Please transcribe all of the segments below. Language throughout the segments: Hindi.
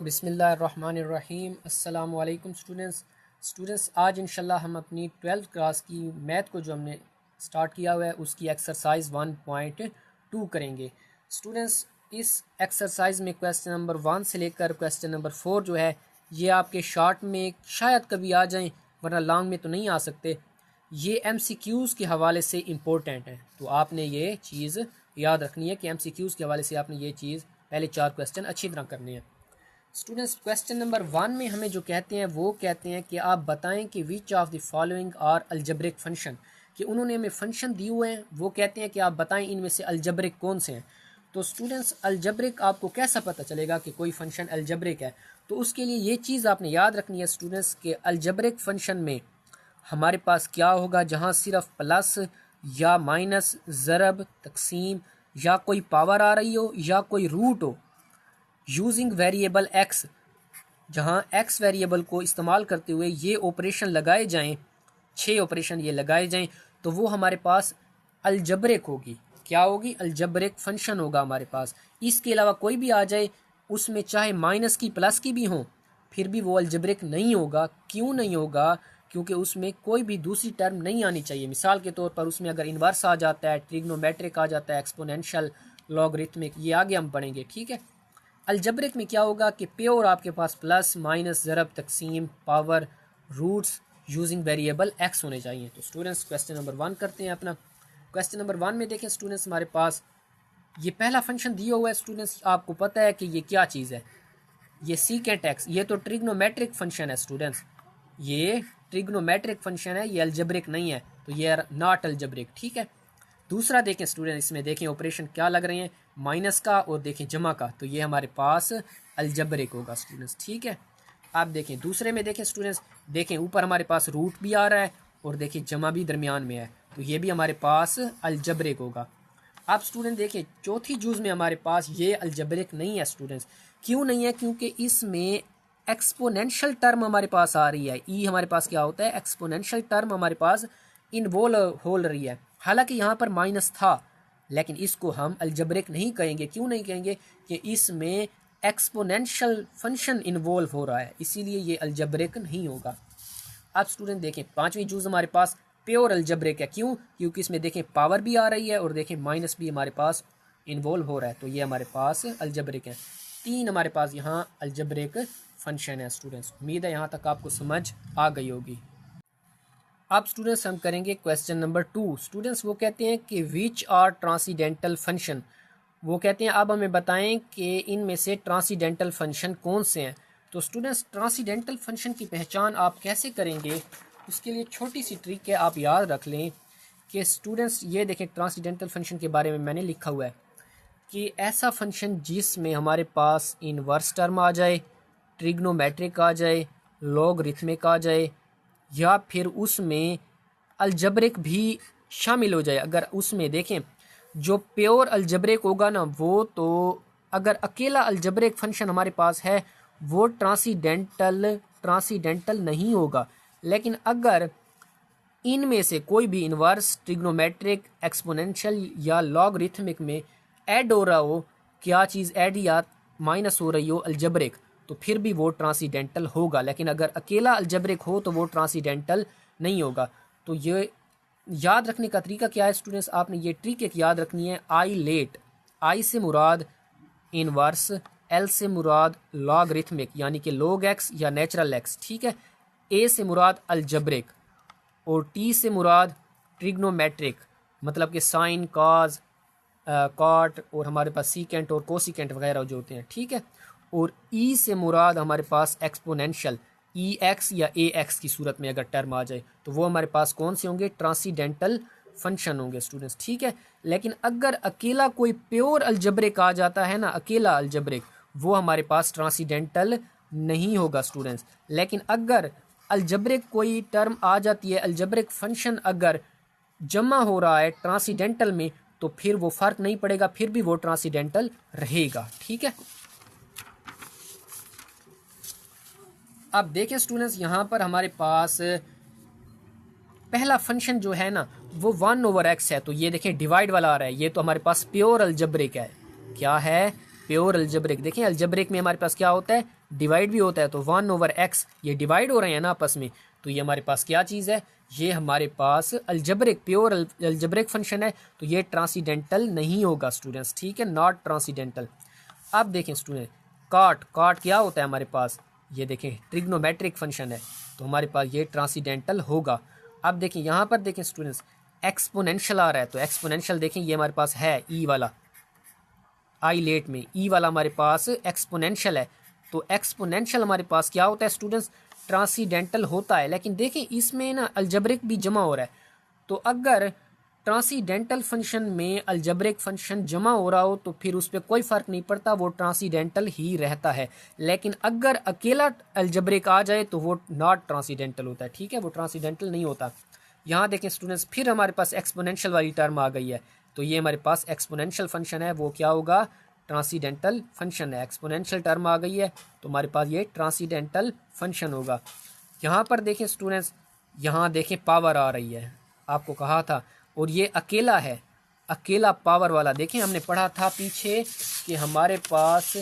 बिस्मिल्लाहिर्रहमानिर्रहीम। अस्सलाम वालेकुम स्टूडेंट्स आज इंशाल्लाह हम अपनी 12th क्लास की मैथ को जो हमने स्टार्ट किया हुआ है उसकी एक्सरसाइज 1.2 करेंगे। स्टूडेंट्स इस एक्सरसाइज में क्वेश्चन नंबर 1 से लेकर क्वेश्चन नंबर 4 जो है ये आपके शॉर्ट में शायद कभी आ जाएं, वरना लॉन्ग में तो नहीं आ सकते। ये MCQs के हवाले से इम्पोर्टेंट है, तो आपने ये चीज़ याद रखनी है कि MCQs के हवाले से आपने ये चीज़ पहले 4 क्वेश्चन अच्छी तरह करने हैं। स्टूडेंट्स क्वेश्चन नंबर 1 में हमें जो कहते हैं वो कहते हैं कि आप बताएं कि which of the following are algebraic function, कि उन्होंने हमें फंक्शन दिए हुए हैं, वो कहते हैं कि आप बताएं इनमें से अलजब्रिक कौन से हैं। तो स्टूडेंट्स अलजब्रिक आपको कैसा पता चलेगा कि कोई फंक्शन अलजब्रिक है, तो उसके लिए ये चीज़ आपने याद रखनी है स्टूडेंट्स के अलजब्रिक फंक्शन में हमारे पास क्या होगा, जहाँ सिर्फ प्लस या माइनस, ज़रब, तकसीम या कोई पावर आ रही हो या कोई रूट हो, यूजिंग वेरिएबल एक्स, जहाँ एक्स वेरिएबल को इस्तेमाल करते हुए ये ऑपरेशन लगाए जाएं, 6 ऑपरेशन ये लगाए जाएं, तो वो हमारे पास अलजब्रिक होगी। क्या होगी? अलजब्रिक फंक्शन होगा हमारे पास। इसके अलावा कोई भी आ जाए, उसमें चाहे माइनस की प्लस की भी हो, फिर भी वो अलजब्रिक नहीं होगा। क्यों नहीं होगा? क्योंकि उसमें कोई भी दूसरी टर्म नहीं आनी चाहिए। मिसाल के तौर पर उसमें अगर इन्वर्स आ जाता है, ट्रिग्नोमेट्रिक आ जाता है, एक्सपोनेंशियल, लॉगरिथमिक, ये आगे हम पढ़ेंगे, ठीक है। अलजब्रिक में क्या होगा कि प्योर आपके पास प्लस, माइनस, ज़रब, तकसीम, power, roots using variable x होने चाहिए। तो स्टूडेंट्स क्वेश्चन नंबर 1 करते हैं अपना। क्वेश्चन नंबर 1 में देखें स्टूडेंट्स, हमारे पास ये पहला फंक्शन दिया हुआ है। स्टूडेंट्स आपको पता है कि ये क्या चीज़ है, ये सीकेंट एक्स, ये तो ट्रिग्नोमेट्रिक फंक्शन है स्टूडेंट्स, ये ट्रिग्नोमेट्रिक फंक्शन है, ये अलजब्रिक नहीं है, तो ये नॉट अलजब्रिक, ठीक है। दूसरा देखें स्टूडेंट, इसमें देखें ऑपरेशन क्या लग रहे हैं, माइनस का और देखें जमा का, तो ये हमारे पास अलजब्रिक होगा स्टूडेंट्स, ठीक है। आप देखें दूसरे में देखें स्टूडेंट्स, देखें ऊपर हमारे पास रूट भी आ रहा है और देखें जमा भी दरमियान में है, तो ये भी हमारे पास अलजब्रिक होगा। आप स्टूडेंट देखें चौथी जूज़ में हमारे पास ये अलजब्रिक नहीं है स्टूडेंट्स। क्यों नहीं है? क्योंकि इसमें एक्सपोनेंशियल टर्म हमारे पास आ रही है। ई हमारे पास क्या होता है? एक्सपोनेंशियल टर्म हमारे पास इन्वॉल्व हो रही है। हालांकि यहाँ पर माइनस था, लेकिन इसको हम अलजब्रिक नहीं कहेंगे। क्यों नहीं कहेंगे? कि इसमें एक्सपोनेंशियल फंक्शन इन्वॉल्व हो रहा है, इसीलिए ये अलजब्रिक नहीं होगा। अब स्टूडेंट देखें पांचवी जूज़ हमारे पास प्योर अलजब्रिक है। क्यों? क्योंकि इसमें देखें पावर भी आ रही है और देखें माइनस भी हमारे पास इन्वॉल्व हो रहा है, तो ये हमारे पास अलजब्रिक है। 3 हमारे पास यहाँ अलजब्रिक फंक्शन है स्टूडेंट्स। उम्मीद है यहाँ तक आपको समझ आ गई होगी। अब स्टूडेंट्स हम करेंगे क्वेश्चन नंबर 2। स्टूडेंट्स वो कहते हैं कि विच आर ट्रांसीडेंटल फंक्शन, वो कहते हैं अब हमें बताएं कि इनमें से ट्रांसीडेंटल फंक्शन कौन से हैं। तो स्टूडेंट्स ट्रांसीडेंटल फंक्शन की पहचान आप कैसे करेंगे, उसके लिए छोटी सी ट्रिक है, आप याद रख लें कि स्टूडेंट्स ये देखें ट्रांसीडेंटल फंक्शन के बारे में मैंने लिखा हुआ है कि ऐसा फंक्शन जिसमें हमारे पास इनवर्स टर्म आ जाए, ट्रिग्नोमेट्रिक आ जाए, लॉगरिथमिक आ जाए, या फिर उसमें अलजब्रिक भी शामिल हो जाए। अगर उसमें देखें जो प्योर अलजब्रिक होगा ना, वो तो अगर अकेला अलजब्रिक फंक्शन हमारे पास है वो ट्रांसीडेंटल नहीं होगा। लेकिन अगर इनमें से कोई भी इन्वर्स, ट्रिग्नोमेट्रिक, एक्सपोनेंशियल या लॉगरिथमिक में ऐड हो रहा हो, क्या चीज़ ऐड या माइनस हो रही हो अलजब्रिक, तो फिर भी वो ट्रांसीडेंटल होगा। लेकिन अगर अकेला अलजब्रिक हो तो वो ट्रांसीडेंटल नहीं होगा। तो ये याद रखने का तरीका क्या है स्टूडेंट्स, आपने ये ट्रिक एक याद रखनी है, आई लेट, आई से मुराद इनवर्स, एल से मुराद लॉगरिथमिक यानी कि लॉग एक्स या नेचुरल एक्स, ठीक है, ए से मुराद अलजब्रिक और टी से मुराद ट्रिग्नोमेट्रिक, मतलब कि साइन, कॉज, कॉट और हमारे पास सीकेंट और कोसिकेंट वगैरह जो होते हैं, ठीक है। और ई से मुराद हमारे पास एक्सपोनेंशियल, ई एक्स या ए एक्स की सूरत में अगर टर्म आ जाए तो वो हमारे पास कौन से होंगे? ट्रांसीडेंटल फंक्शन होंगे स्टूडेंट्स, ठीक है। लेकिन अगर अकेला कोई प्योर अलजब्रिक आ जाता है ना, अकेला अलजब्रिक, वो हमारे पास ट्रांसीडेंटल नहीं होगा स्टूडेंट्स। लेकिन अगर अलजब्रिक कोई टर्म आ जाती है, अलजब्रिक फंक्शन अगर जमा हो रहा है ट्रांसीडेंटल में, तो फिर वो फर्क नहीं पड़ेगा, फिर भी वो ट्रांसीडेंटल रहेगा, ठीक है। अब देखें स्टूडेंट्स यहाँ पर हमारे पास पहला फंक्शन जो है ना वो 1/x है, तो ये देखें डिवाइड वाला आ रहा है, ये तो हमारे पास प्योर अलजब्रिक है। क्या है? प्योर अलजेब्रिक, देखें अलजेब्रिक में हमारे पास क्या होता है, डिवाइड भी होता है, तो 1/x ये डिवाइड हो रहे हैं ना आपस में, तो ये हमारे पास क्या चीज़ है, ये हमारे पास अलजेब्रिक प्योर अलजेब्रिक फंक्शन है, तो ये ट्रांसीडेंटल नहीं होगा स्टूडेंट्स, ठीक है, नॉट ट्रांसीडेंटल। अब देखें स्टूडेंट, कॉट कॉट क्या होता है हमारे पास, ये देखें ट्रिग्नोमेट्रिक फंक्शन है, तो हमारे पास ये ट्रांसीडेंटल होगा। अब देखें यहाँ पर देखें स्टूडेंट्स, एक्सपोनेंशियल आ रहा है, तो एक्सपोनेंशियल देखें ये हमारे पास है ई वाला, आई लेट में ई वाला हमारे पास एक्सपोनेंशियल है, तो एक्सपोनेंशियल हमारे पास क्या होता है स्टूडेंट्स, ट्रांसीडेंटल होता है। लेकिन देखें इसमें ना अलजेब्रिक भी जमा हो रहा है, तो अगर ट्रांसीडेंटल फंक्शन में अलजेब्रिक फंक्शन जमा हो रहा हो तो फिर उस पर कोई फ़र्क नहीं पड़ता, वो ट्रांसीडेंटल ही रहता है। लेकिन अगर अकेला अलजेब्रिक आ जाए तो वो नॉट ट्रांसीडेंटल होता है, ठीक है, वो ट्रांसीडेंटल नहीं होता। यहाँ देखें स्टूडेंट्स, फिर हमारे पास एक्सपोनेंशियल वाली टर्म आ गई है, तो ये हमारे पास एक्सपोनेंशियल फंक्शन है, वो क्या होगा, ट्रांसीडेंटल फंक्शन है। एक्सपोनेंशियल टर्म आ गई है तो हमारे पास ये ट्रांसीडेंटल फंक्शन होगा। यहाँ पर देखें स्टूडेंट्स, यहाँ देखें पावर आ रही है, आपको कहा था, और ये अकेला है, अकेला पावर वाला। देखें हमने पढ़ा था पीछे कि हमारे पास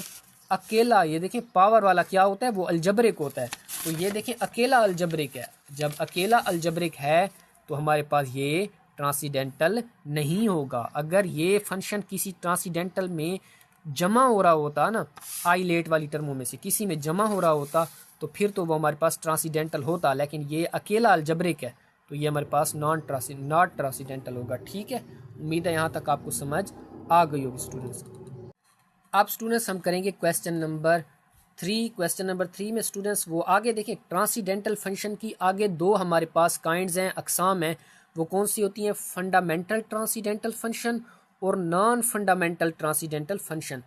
अकेला, ये देखें पावर वाला क्या होता है, वो अलजेब्रिक होता है, तो ये देखें अकेला अलजेब्रिक है। जब अकेला अलजेब्रिक है तो हमारे पास ये ट्रांसीडेंटल नहीं होगा। अगर ये फंक्शन किसी ट्रांसीडेंटल में जमा हो रहा होता ना, आई लेट वाली टर्मों में से किसी में जमा हो रहा होता तो फिर तो वो हमारे पास ट्रांसीडेंटल होता, लेकिन ये अकेला अलजेब्रिक है तो ये हमारे पास नॉट ट्रांसीडेंटल होगा, ठीक है। उम्मीद है यहाँ तक आपको समझ आ गई होगी स्टूडेंट्स। अब स्टूडेंट्स हम करेंगे क्वेश्चन नंबर 3। क्वेश्चन नंबर 3 में स्टूडेंट्स वो आगे देखें, ट्रांसीडेंटल फंक्शन की आगे दो हमारे पास काइंड्स हैं, अकसाम हैं, वो कौन सी होती हैं, फंडामेंटल ट्रांसीडेंटल फंक्शन और non fundamental transcendental function.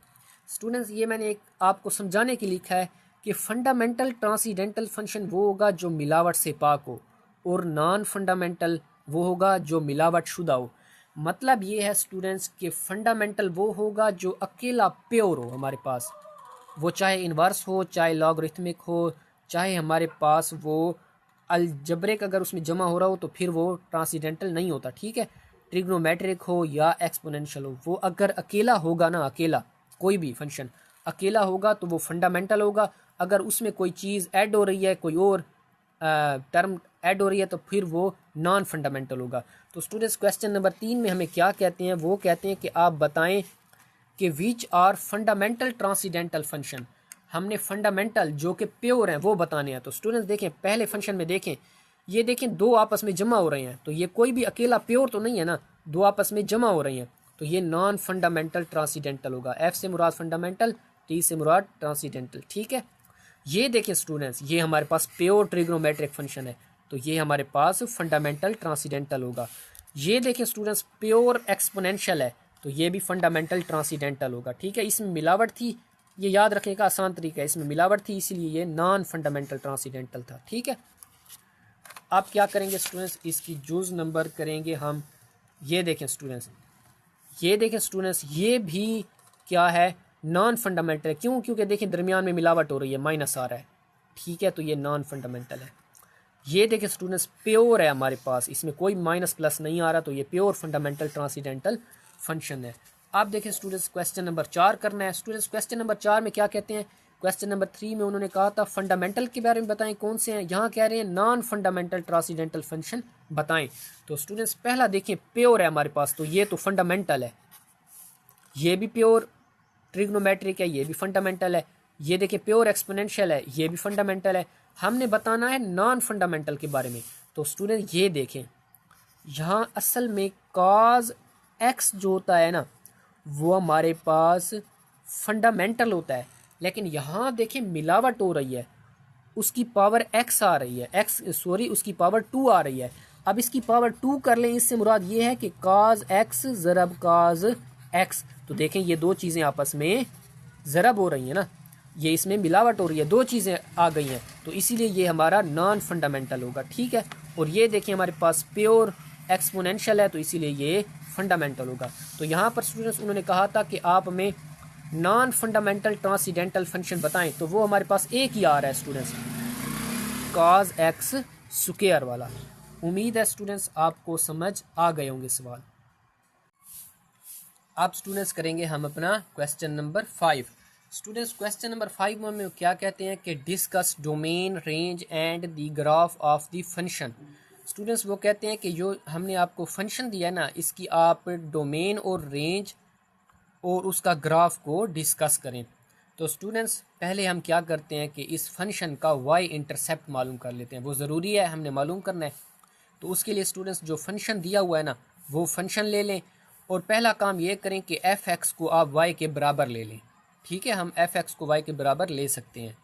Students ये मैंने एक आपको समझाने के लिए लिखा है कि फंडामेंटल ट्रांसीडेंटल फंक्शन वो होगा जो मिलावट से पाक हो, और नॉन फंडामेंटल वो होगा जो मिलावट शुदा हो। मतलब ये है स्टूडेंट्स कि फंडामेंटल वो होगा जो अकेला प्योर हो हमारे पास, वो चाहे इन्वर्स हो, चाहे लॉगरिथमिक हो, चाहे हमारे पास वो अलजेब्रिक अगर उसमें जमा हो रहा हो तो फिर वो ट्रांसीडेंटल नहीं होता, ठीक है। ट्रिग्नोमेट्रिक हो या एक्सपोनेंशियल हो, वो अगर अकेला होगा ना, अकेला कोई भी फंक्शन अकेला होगा तो वो फंडामेंटल होगा। अगर उसमें कोई चीज़ ऐड हो रही है, कोई और टर्म ऐड हो रही है तो फिर वो नॉन फंडामेंटल होगा। तो स्टूडेंट्स क्वेश्चन नंबर 3 में हमें क्या कहते हैं, वो कहते हैं कि आप बताएं कि which are fundamental transcendental function. हमने फंडामेंटल जो कि प्योर हैं वो बताने हैं। तो स्टूडेंट्स देखें, पहले फंक्शन में देखें, ये देखें दो आपस में जमा हो रहे हैं, तो ये कोई भी अकेला प्योर तो नहीं है ना, दो आपस में जमा हो रही हैं, तो ये नॉन फंडामेंटल ट्रांसीडेंटल होगा। एफ से मुराद फंडामेंटल, टी से मुराद ट्रांसीडेंटल, ठीक है। ये देखें स्टूडेंट्स, ये हमारे पास प्योर ट्रिग्नोमेट्रिक फंक्शन है, तो ये हमारे पास फंडामेंटल ट्रांसीडेंटल होगा। ये देखें स्टूडेंट्स, प्योर एक्सपोनेंशियल है, तो ये भी फंडामेंटल ट्रांसीडेंटल होगा, ठीक है। इसमें मिलावट थी, ये याद रखने का आसान तरीका है, इसमें मिलावट थी इसीलिए ये नॉन फंडामेंटल ट्रांसीडेंटल था, ठीक है। आप क्या करेंगे स्टूडेंट्स, इसकी जुज़ नंबर करेंगे हम। ये देखें स्टूडेंट्स, ये देखें स्टूडेंट्स, ये भी क्या है, नॉन फंडामेंटल है। क्यों? क्योंकि देखें दरमियान में मिलावट हो रही है, माइनस आ रहा है, ठीक है, तो ये नॉन फंडामेंटल है। ये देखें स्टूडेंट्स, प्योर है हमारे पास, इसमें कोई माइनस प्लस नहीं आ रहा, तो ये प्योर फंडामेंटल ट्रांसीडेंटल फंक्शन है। आप देखें स्टूडेंट्स, क्वेश्चन नंबर 4 करना है। स्टूडेंट्स क्वेश्चन नंबर 4 में क्या कहते हैं, क्वेश्चन नंबर 3 में उन्होंने कहा था फंडामेंटल के बारे में बताएं कौन से हैं, यहाँ कह रहे हैं नॉन फंडामेंटल ट्रांसीडेंटल फंक्शन बताएं। तो स्टूडेंट्स पहला देखें, प्योर है हमारे पास, तो ये तो फंडामेंटल है, ये भी प्योर ट्रिग्नोमेट्रिक है, ये भी फंडामेंटल है। ये देखिए प्योर एक्सपोनेंशियल है, ये भी फंडामेंटल है। हमने बताना है नॉन फंडामेंटल के बारे में। तो स्टूडेंट ये देखें, यहाँ असल में कॉज एक्स जो होता है ना, वो हमारे पास फंडामेंटल होता है, लेकिन यहाँ देखें मिलावट हो रही है, उसकी पावर एक्स आ रही है, उसकी पावर 2 आ रही है। अब इसकी पावर 2 कर लें, इससे मुराद ये है कि कॉज एक्स ज़रब कॉज एक्स। तो देखें ये दो चीज़ें आपस में ज़रब हो रही हैं ना, ये इसमें मिलावट हो रही है, दो चीज़ें आ गई हैं, तो इसीलिए ये हमारा नॉन फंडामेंटल होगा, ठीक है। और ये देखें हमारे पास प्योर एक्सपोनेंशियल है, तो इसीलिए ये फंडामेंटल होगा। तो यहाँ पर स्टूडेंट्स उन्होंने कहा था कि आप हमें नॉन फंडामेंटल ट्रांसीडेंटल फंक्शन बताएं, तो वो हमारे पास एक ही आ रहा है स्टूडेंट्स, कॉज एक्स स्क्वायर वाला। उम्मीद है स्टूडेंट्स आपको समझ आ गए होंगे सवाल। अब स्टूडेंट्स करेंगे हम अपना question number 5। Students question number 5 में हमें क्या कहते हैं कि discuss domain range and the graph of the function. Students वो कहते हैं कि जो हमने आपको फंक्शन दिया है ना, इसकी आप डोमेन और रेंज और उसका ग्राफ को डिस्कस करें। तो स्टूडेंट्स पहले हम क्या करते हैं कि इस फंक्शन का वाई इंटरसेप्ट मालूम कर लेते हैं, वो ज़रूरी है, हमने मालूम करना है। तो उसके लिए स्टूडेंट्स जो फंक्शन दिया हुआ है ना, वो फंक्शन ले लें और पहला काम ये करें कि एफ एक्स को आप वाई के बराबर ले लें। ठीक है, हम एफ एक्स को वाई के बराबर ले सकते हैं।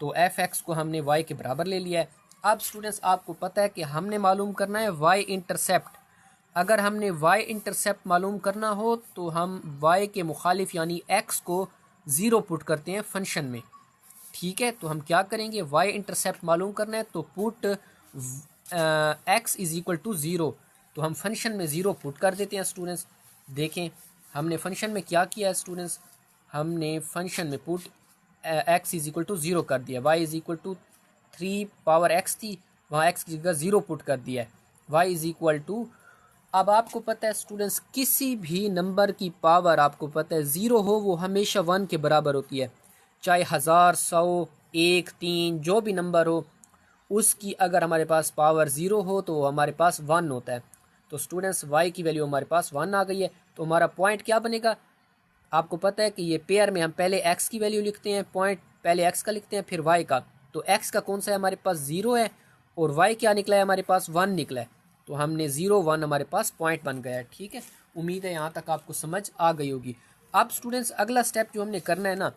तो एफ एक्स को हमने वाई के बराबर ले लिया है। अब स्टूडेंट्स आपको पता है कि हमने मालूम करना है वाई इंटरसेप्ट। अगर हमने वाई इंटरसेप्ट मालूम करना हो तो हम वाई के मुखालिफ यानी एक्स को ज़ीरो पुट करते हैं फंक्शन में। ठीक है, तो हम क्या करेंगे, वाई इंटरसेप्ट मालूम करना है तो put x is equal to zero. तो हम फंक्शन में ज़ीरो पुट कर देते हैं स्टूडेंट्स। देखें हमने फंक्शन में क्या किया है स्टूडेंट्स, हमने फंक्शन में put x is equal to zero कर दिया। Y is equal to 3 power x थी, वहाँ एक्स की जगह ज़ीरो पुट कर दिया है। वाई इज़ इक्वल टू, अब आपको पता है स्टूडेंट्स किसी भी नंबर की पावर आपको पता है ज़ीरो हो वो हमेशा 1 के बराबर होती है। चाहे 1000, 100, 1, 3 जो भी नंबर हो, उसकी अगर हमारे पास पावर ज़ीरो हो तो हमारे पास 1 होता है। तो स्टूडेंट्स वाई की वैल्यू हमारे पास 1 आ गई है। तो हमारा पॉइंट क्या बनेगा, आपको पता है कि ये पेयर में हम पहले एक्स की वैल्यू लिखते हैं, पॉइंट पहले एक्स का लिखते हैं फिर वाई का। तो एक्स का कौन सा है, हमारे पास 0 है, और वाई क्या निकला है, हमारे पास 1 निकला है। तो हमने 0, 1 हमारे पास पॉइंट बन गया है। ठीक है, उम्मीद है यहाँ तक आपको समझ आ गई होगी। अब स्टूडेंट्स अगला स्टेप जो हमने करना है ना,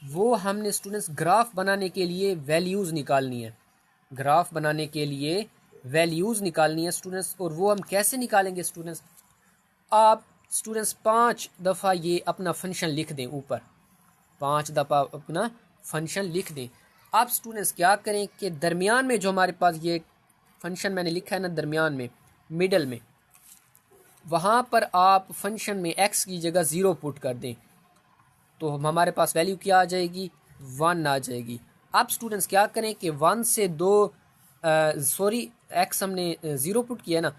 वो हमने स्टूडेंट्स ग्राफ बनाने के लिए वैल्यूज़ निकालनी है। ग्राफ बनाने के लिए वैल्यूज़ निकालनी है स्टूडेंट्स, और वो हम कैसे निकालेंगे स्टूडेंट्स, आप स्टूडेंट्स 5 दफ़ा ये अपना फंक्शन लिख दें, ऊपर 5 दफ़ा अपना फंक्शन लिख दें। आप स्टूडेंट्स क्या करें कि दरमियान में जो हमारे पास ये फंक्शन मैंने लिखा है ना, दरमियान में मिडल में, वहाँ पर आप फंक्शन में एक्स की जगह 0 पुट कर दें। तो हमारे पास वैल्यू क्या आ जाएगी, 1 आ जाएगी। अब स्टूडेंट्स क्या करें कि 1 से 2 एक्स हमने 0 पुट किया ना,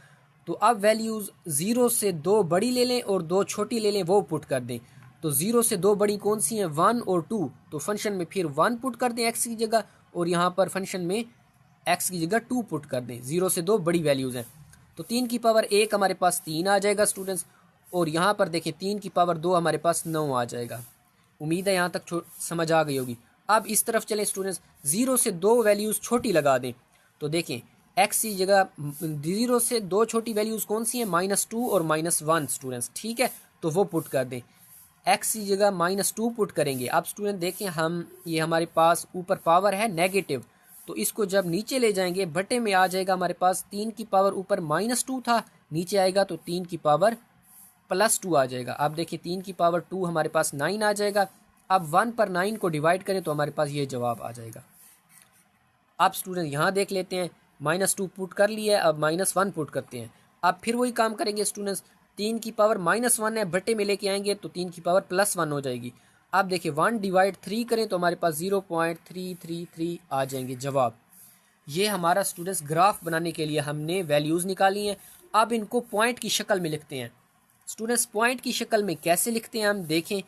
तो अब वैल्यूज़ 0 से 2 बड़ी ले लें और 2 छोटी ले लें, वो पुट कर दें। तो 0 से 2 बड़ी कौन सी हैं, 1 और 2। तो फंक्शन में फिर 1 पुट कर दें एक्स की जगह, और यहाँ पर फंक्शन में एक्स की जगह 2 पुट कर दें। 0 से 2 बड़ी वैल्यूज़ हैं, तो 3 की पावर 1 हमारे पास 3 आ जाएगा स्टूडेंट्स, और यहाँ पर देखें 3 की पावर 2 हमारे पास 9 आ जाएगा। उम्मीद है यहाँ तक समझ आ गई होगी। अब इस तरफ चलें स्टूडेंट्स, 0 से 2 वैल्यूज़ छोटी लगा दें। तो देखें एक्स की जगह 0 से 2 छोटी वैल्यूज़ कौन सी हैं, -2 और -1 स्टूडेंट्स। ठीक है, तो वो पुट कर दें। एक्स की जगह -2 पुट करेंगे। अब स्टूडेंट देखें हम, ये हमारे पास ऊपर पावर है नेगेटिव, तो इसको जब नीचे ले जाएंगे बटे में आ जाएगा हमारे पास 3 की पावर ऊपर -2 था, नीचे आएगा तो 3 की पावर +2 आ जाएगा। अब देखिए 3 की पावर 2 हमारे पास 9 आ जाएगा। अब 1 पर 9 को डिवाइड करें तो हमारे पास ये जवाब आ जाएगा। अब स्टूडेंट यहाँ देख लेते हैं, -2 पुट कर लिया है, अब -1 पुट करते हैं। अब फिर वही काम करेंगे स्टूडेंट्स, 3 की पावर -1 है, बटे में लेके आएंगे तो 3 की पावर +1 हो जाएगी। अब देखिए 1 डिवाइड 3 करें तो हमारे पास 0.333 आ जाएंगे जवाब। ये हमारा स्टूडेंट्स ग्राफ बनाने के लिए हमने वैल्यूज़ निकाली हैं। अब इनको पॉइंट की शक्ल में लिखते हैं। स्टूडेंट्स पॉइंट की शक्ल में कैसे लिखते हैं, हम देखें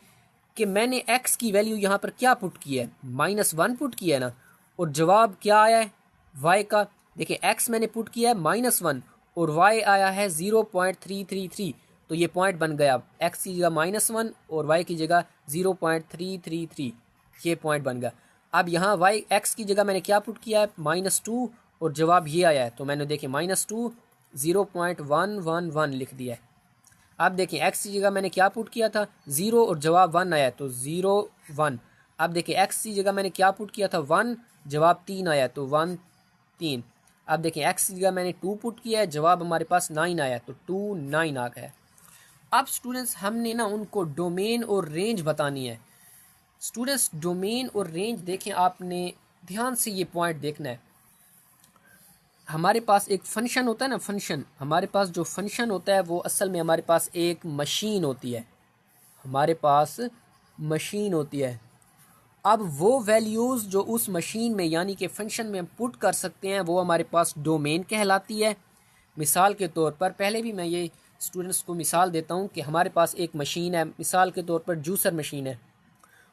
कि मैंने x की वैल्यू यहाँ पर क्या पुट की है, -1 पुट किया है ना, और जवाब क्या आया है y का। देखिए x मैंने पुट किया है -1 और y आया है 0.333, तो ये पॉइंट बन गया। x की जगह -1 और y की जगह 0.333, ये पॉइंट बन गया। अब यहाँ x की जगह मैंने क्या पुट किया है, -2, और जवाब ये आया है। तो मैंने देखिए -2 0.111 लिख दिया है। अब देखिए x की जगह मैंने क्या पुट किया था, 0, और जवाब 1 आया तो 0 1। अब देखिए x की जगह मैंने क्या पुट किया था, 1, जवाब 3 आया तो 1 3। अब देखिए x की जगह मैंने 2 पुट किया है, जवाब हमारे पास 9 आया तो 2 9 आ गया। अब स्टूडेंट्स हमने ना उनको डोमेन और रेंज बतानी है। स्टूडेंट्स डोमेन और रेंज देखें, आपने ध्यान से ये पॉइंट देखना है। हमारे पास एक फंक्शन होता है ना, फंक्शन, हमारे पास जो फंक्शन होता है वो असल में हमारे पास एक मशीन होती है, हमारे पास मशीन होती है। अब वो वैल्यूज़ जो उस मशीन में यानी कि फंक्शन में हम पुट कर सकते हैं वो हमारे पास डोमेन कहलाती है। मिसाल के तौर पर पहले भी मैं ये स्टूडेंट्स को मिसाल देता हूँ कि हमारे पास एक मशीन है, मिसाल के तौर पर जूसर मशीन है।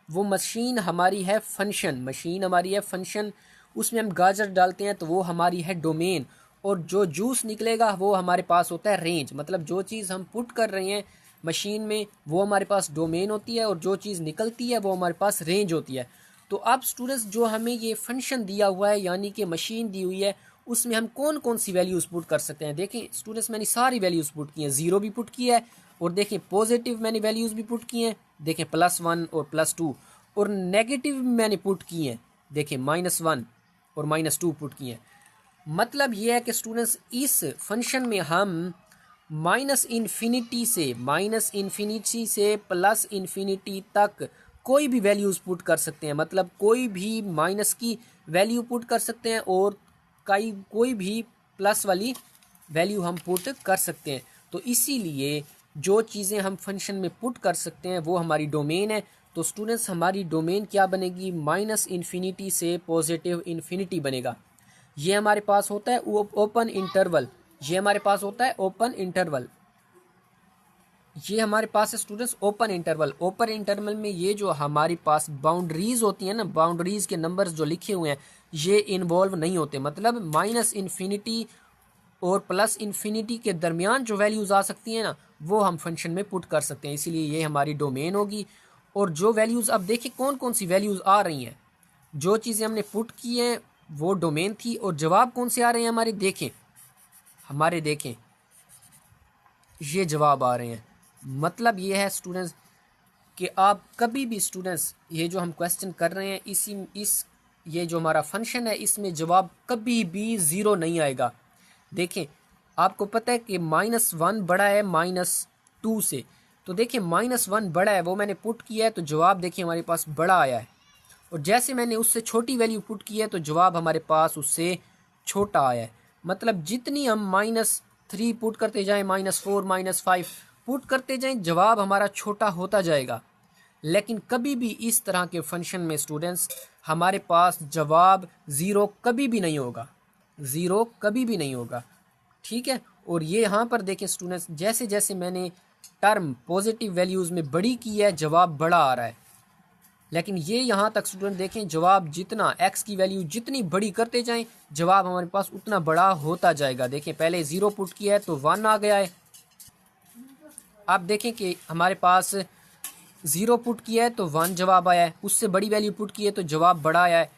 वो मशीन हमारी है फंक्शन, उसमें हम गाजर डालते हैं तो वो हमारी है डोमेन, और जो जूस निकलेगा वो हमारे पास होता है रेंज। मतलब जो चीज़ हम पुट कर रहे हैं मशीन में वो हमारे पास डोमेन होती है, और जो चीज़ निकलती है वो हमारे पास रेंज होती है। तो अब स्टूडेंट्स जो हमें ये फंक्शन दिया हुआ है यानी कि मशीन दी हुई है, उसमें हम कौन कौन सी वैल्यूज़ पुट कर सकते हैं। देखें स्टूडेंट्स, मैंने सारी वैल्यूज़ पुट की हैं, ज़ीरो भी पुट किया है, और देखें पॉजिटिव मैंने वैल्यूज़ भी पुट की हैं, देखें +1 और +2, और नेगेटिव मैंने पुट की हैं, देखें -1 और -2 पुट किए हैं। मतलब ये है कि स्टूडेंट्स इस फंक्शन में हम माइनस इन्फिनिटी से प्लस इन्फिनिटी तक कोई भी वैल्यूज़ पुट कर सकते हैं। मतलब कोई भी माइनस की वैल्यू पुट कर सकते हैं और कोई भी प्लस वाली वैल्यू हम पुट कर सकते हैं। तो इसीलिए जो चीज़ें हम फंक्शन में पुट कर सकते हैं वो हमारी डोमेन है। तो स्टूडेंट्स हमारी डोमेन क्या बनेगी, माइनस इन्फिनिटी से पॉजिटिव इन्फिनिटी बनेगा। ये हमारे पास होता है ओपन इंटरवल, ये हमारे पास होता है ओपन इंटरवल, ये हमारे पास है students open interval. Open interval में ये जो हमारी पास बाउंड्रीज होती हैं ना, बाउंड्रीज के नंबर्स जो लिखे हुए हैं ये इन्वॉल्व नहीं होते। मतलब माइनस इन्फिनिटी और प्लस इन्फिनिटी के दरमियान जो वैल्यूज़ आ सकती हैं ना वो हम फंक्शन में पुट कर सकते हैं, इसीलिए ये हमारी डोमेन होगी। और जो वैल्यूज़, अब देखिए कौन कौन सी वैल्यूज़ आ रही हैं, जो चीज़ें हमने पुट की हैं वो डोमेन थी, और जवाब कौन से आ रहे हैं हमारे, देखें ये जवाब आ रहे हैं। मतलब ये है स्टूडेंट्स कि आप कभी भी स्टूडेंट्स ये जो हम क्वेश्चन कर रहे हैं ये जो हमारा फंक्शन है इसमें जवाब कभी भी ज़ीरो नहीं आएगा। देखें आपको पता है कि -1 बड़ा है -2 से, तो देखिए -1 बड़ा है वो मैंने पुट किया है तो जवाब देखिए हमारे पास बड़ा आया है, और जैसे मैंने उससे छोटी वैल्यू पुट की है तो जवाब हमारे पास उससे छोटा आया है। मतलब जितनी हम -3 पुट करते जाएं, -4 -5 पुट करते जाएं जवाब हमारा छोटा होता जाएगा। लेकिन कभी भी इस तरह के फंक्शन में स्टूडेंट्स हमारे पास जवाब ज़ीरो कभी भी नहीं होगा, ठीक है। और ये यहाँ पर देखें स्टूडेंट्स, जैसे जैसे मैंने टर्म पॉजिटिव वैल्यूज़ में बड़ी की है जवाब बड़ा आ रहा है, लेकिन ये यहाँ तक स्टूडेंट देखें जवाब जितना x की वैल्यू जितनी बड़ी करते जाएं जवाब हमारे पास उतना बड़ा होता जाएगा। देखें पहले 0 पुट किया है तो 1 आ गया है, आप देखें कि हमारे पास 0 पुट किया है तो 1 जवाब आया है, उससे बड़ी वैल्यू पुट की है तो जवाब बड़ा आया है,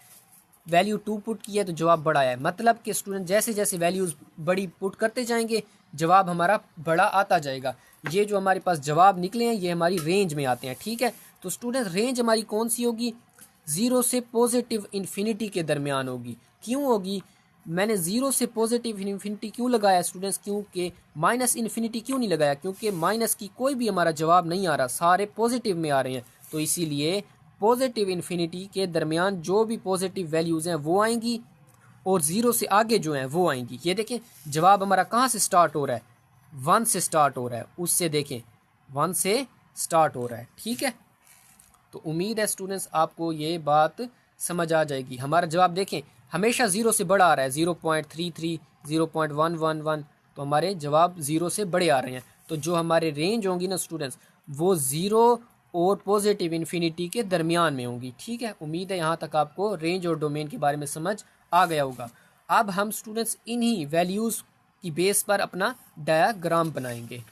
वैल्यू 2 पुट की है तो जवाब बड़ा आया है। मतलब कि स्टूडेंट जैसे जैसे वैल्यूज़ बड़ी पुट करते जाएंगे जवाब हमारा बड़ा आता जाएगा। ये जो हमारे पास जवाब निकले हैं ये हमारी रेंज में आते हैं, ठीक है। तो स्टूडेंट रेंज हमारी कौन सी होगी, 0 से पॉजिटिव इन्फिनिटी के दरमियान होगी। क्यों होगी, मैंने 0 से पॉजिटिव इन्फिनिटी क्यों लगाया स्टूडेंट्स, क्योंकि माइनस इन्फिनिटी क्यों नहीं लगाया, क्योंकि माइनस की कोई भी हमारा जवाब नहीं आ रहा, सारे पॉजिटिव में आ रहे हैं। तो इसीलिए पॉजिटिव इन्फिनिटी के दरमियान जो भी पॉजिटिव वैल्यूज़ हैं वो आएंगी और 0 से आगे जो हैं वो आएंगी। ये देखें जवाब हमारा कहाँ से स्टार्ट हो रहा है, 1 से स्टार्ट हो रहा है, उससे देखें 1 से स्टार्ट हो रहा है, ठीक है। तो उम्मीद है स्टूडेंट्स आपको ये बात समझ आ जाएगी। हमारा जवाब देखें हमेशा 0 से बड़ा आ रहा है, 0.33 0.111, तो हमारे जवाब 0 से बड़े आ रहे हैं। तो जो हमारे रेंज होंगी ना स्टूडेंट्स वो 0 और पॉजिटिव इन्फिनिटी के दरमियान में होंगी, ठीक है। उम्मीद है यहाँ तक आपको रेंज और डोमेन के बारे में समझ आ गया होगा। अब हम स्टूडेंट्स इन्हीं वैल्यूज़ की बेस पर अपना डायग्राम बनाएंगे।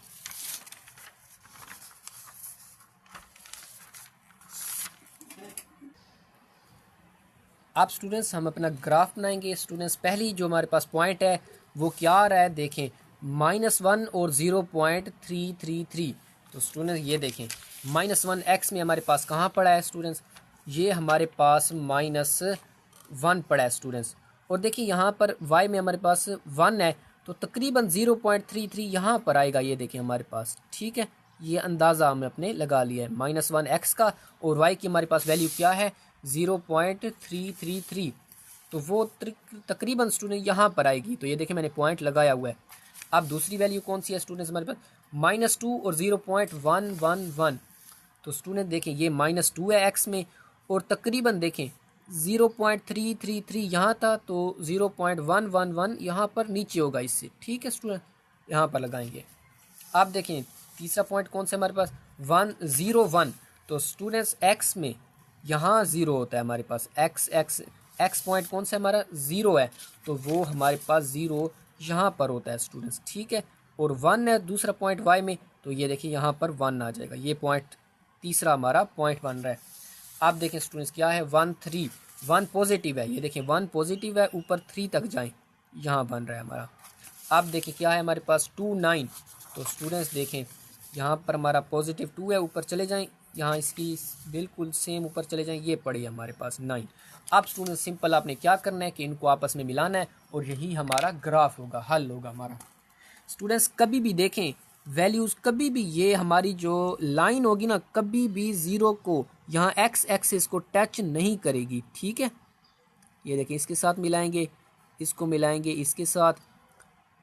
अब स्टूडेंट्स हम अपना ग्राफ बनाएंगे। स्टूडेंट्स पहली जो हमारे पास पॉइंट है वो क्या आ रहा है, देखें -1 और 0.333। तो स्टूडेंट्स ये देखें -1 x में हमारे पास कहाँ पड़ा है स्टूडेंट्स, ये हमारे पास -1 पड़ा है स्टूडेंट्स। और देखिए यहाँ पर y में हमारे पास 1 है तो तकरीबन 0.33 यहाँ पर आएगा, ये देखें हमारे पास, ठीक है। ये अंदाज़ा हमने अपने लगा लिया है -1 x का, और y की हमारे पास वैल्यू क्या है 0.333, तो वो तकरीबन स्टूडेंट यहाँ पर आएगी। तो ये देखें मैंने पॉइंट लगाया हुआ है। अब दूसरी वैल्यू कौन सी है स्टूडेंट्स हमारे पास -2 और 0.111। तो स्टूडेंट देखें ये -2 है x में, और तकरीबन देखें 0.333 यहाँ था तो 0.111 यहाँ पर नीचे होगा इससे, ठीक है स्टूडेंट, यहाँ पर लगाएंगे। आप देखें तीसरा पॉइंट कौन सा हमारे पास 1 0 1, तो स्टूडेंट्स एक्स में यहाँ ज़ीरो होता है हमारे पास, एक्स पॉइंट कौन सा हमारा 0 है, तो वो हमारे पास 0 यहाँ पर होता है स्टूडेंट्स, ठीक है। और 1 है दूसरा पॉइंट वाई में, तो ये देखिए यहाँ पर 1 आ जाएगा, ये पॉइंट तीसरा हमारा पॉइंट बन रहा है। आप देखें स्टूडेंट्स क्या है 1 3, 1 पॉजिटिव है, ये देखिए 1 पॉजिटिव है, ऊपर 3 तक जाएं, यहाँ बन रहा है हमारा। आप देखें क्या है हमारे पास 2 9, तो स्टूडेंट्स देखें यहाँ पर हमारा पॉजिटिव 2 है, ऊपर चले जाएं, यहाँ इसकी बिल्कुल सेम ऊपर चले जाएं, ये पड़ी हमारे पास 9। अब स्टूडेंट सिंपल आपने क्या करना है कि इनको आपस में मिलाना है और यही हमारा ग्राफ होगा, हल होगा हमारा। स्टूडेंट्स कभी भी देखें वैल्यूज़, कभी भी ये हमारी जो लाइन होगी ना, कभी भी 0 को यहाँ एक्स एक्सिस को टच नहीं करेगी, ठीक है। ये देखें इसके साथ मिलाएंगे, इसको मिलाएंगे इसके साथ,